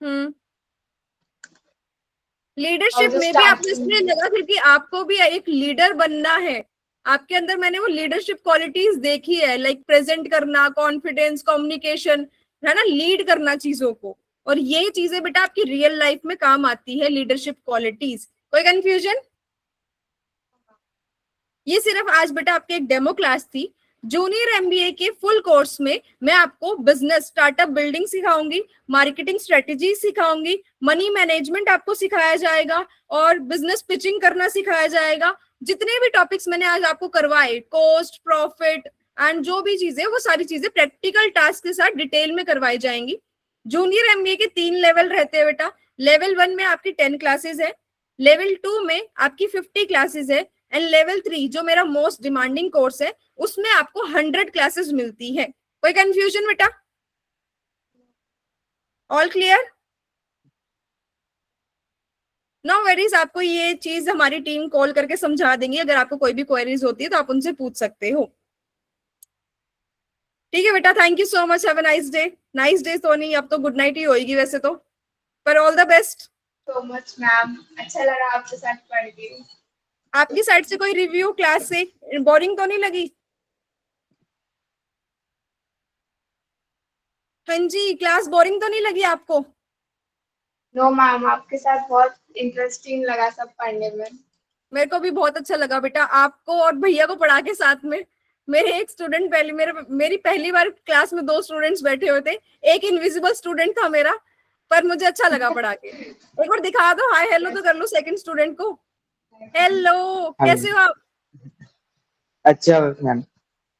हम्म। और लीडरशिप जो में भी आपको स्टार्टिंग। इसलिए लगा क्योंकि आपको भी एक लीडर बनना है। आपके अंदर मैंने वो लीडरशिप क्वालिटीज देखी है, लाइक प्रेजेंट करना, कॉन्फिडेंस, कम्युनिकेशन, है ना, लीड करना चीजों को। और ये चीजें बेटा आपकी रियल लाइफ में काम आती है, लीडरशिप क्वालिटीज। कोई कंफ्यूजन? ये सिर्फ आज बेटा आपकी एक डेमो क्लास थी। जूनियर एमबीए के फुल कोर्स में मैं आपको बिजनेस स्टार्टअप बिल्डिंग सिखाऊंगी, मार्केटिंग स्ट्रेटेजी सिखाऊंगी, मनी मैनेजमेंट आपको सिखाया जाएगा और बिजनेस पिचिंग करना सिखाया जाएगा। जितने भी टॉपिक्स मैंने आज आपको करवाए, कॉस्ट, प्रॉफिट एंड जो भी चीजें, वो सारी चीजें प्रैक्टिकल टास्क के साथ डिटेल में करवाई जाएंगी। जूनियर एमबीए के 3 लेवल रहते हैं बेटा। लेवल 1 में आपकी 10 क्लासेस है, लेवल 2 में आपकी 50 क्लासेस है एंड लेवल 3 जो मेरा मोस्ट डिमांडिंग कोर्स है उसमें आपको 100 क्लासेस मिलती है। कोई कंफ्यूजन बेटा? All clear? नो वेरीज, आपको ये चीज हमारी टीम कॉल करके समझा देंगी। अगर आपको कोई भी क्वेरीज होती है तो आप उनसे पूछ सकते हो। ठीक है बेटा, thank you so much, have a nice day. Nice day Soni, अब तो गुड नाइट ही होगी वैसे तो, पर all the best. So much ma'am, अच्छा लगा आपके साथ पढ़ के। आपकी साइड से कोई रिव्यू क्लास से? बोरिंग तो नहीं लगी? हाँ जी, क्लास बोरिंग तो नहीं लगी आपको? नो मैम, आपके साथ बहुत इंटरेस्टिंग लगा सब पढ़ने में। मेरे को भी बहुत अच्छा लगा बेटा, आपको और भैया को पढ़ा के साथ में। मेरे एक स्टूडेंट मेरी पहली बार क्लास में 2 स्टूडेंट्स बैठे हुए थे। एक इनविजिबल स्टूडेंट था मेरा, पर मुझे अच्छा लगा पढ़ा के। एक बार दिखा दो, हाय हेलो तो कर लो सेकंड स्टूडेंट को। हेलो, हाँ कैसे हो आप? अच्छा मैम।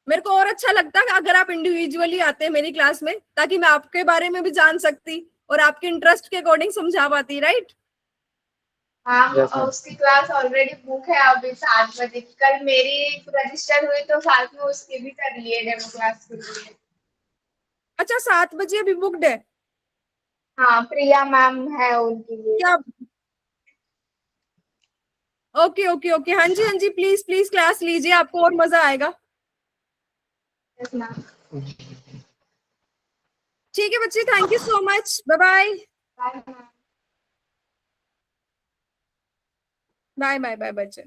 मेरे को और अच्छा लगता अगर आप इंडिविजुअली आते मेरी क्लास में, ताकि मैं आपके बारे में भी जान सकती और आपके इंटरेस्ट के अकॉर्डिंग समझा पाती, राइट? हाँ, Yes, ma'am. उसकी क्लास ऑलरेडी बुक है अभी 7 बजे। कल मेरी रजिस्टर हुई तो साथ में उसकी भी कर लिए डेमो क्लास के लिए। अच्छा, 7 बजे अभी बुकड है? हाँ, प्रिया मैम है उनकी लिए। क्या? ओके ओके ओके, हाँ जी हाँ जी, प्लीज प्लीज क्लास लीजिए, आपको और मजा आएगा। Yes ma'am. ठीक है बच्चे, thank you so much, bye bye. Bye ma'am. Bye bye bye बच्चे।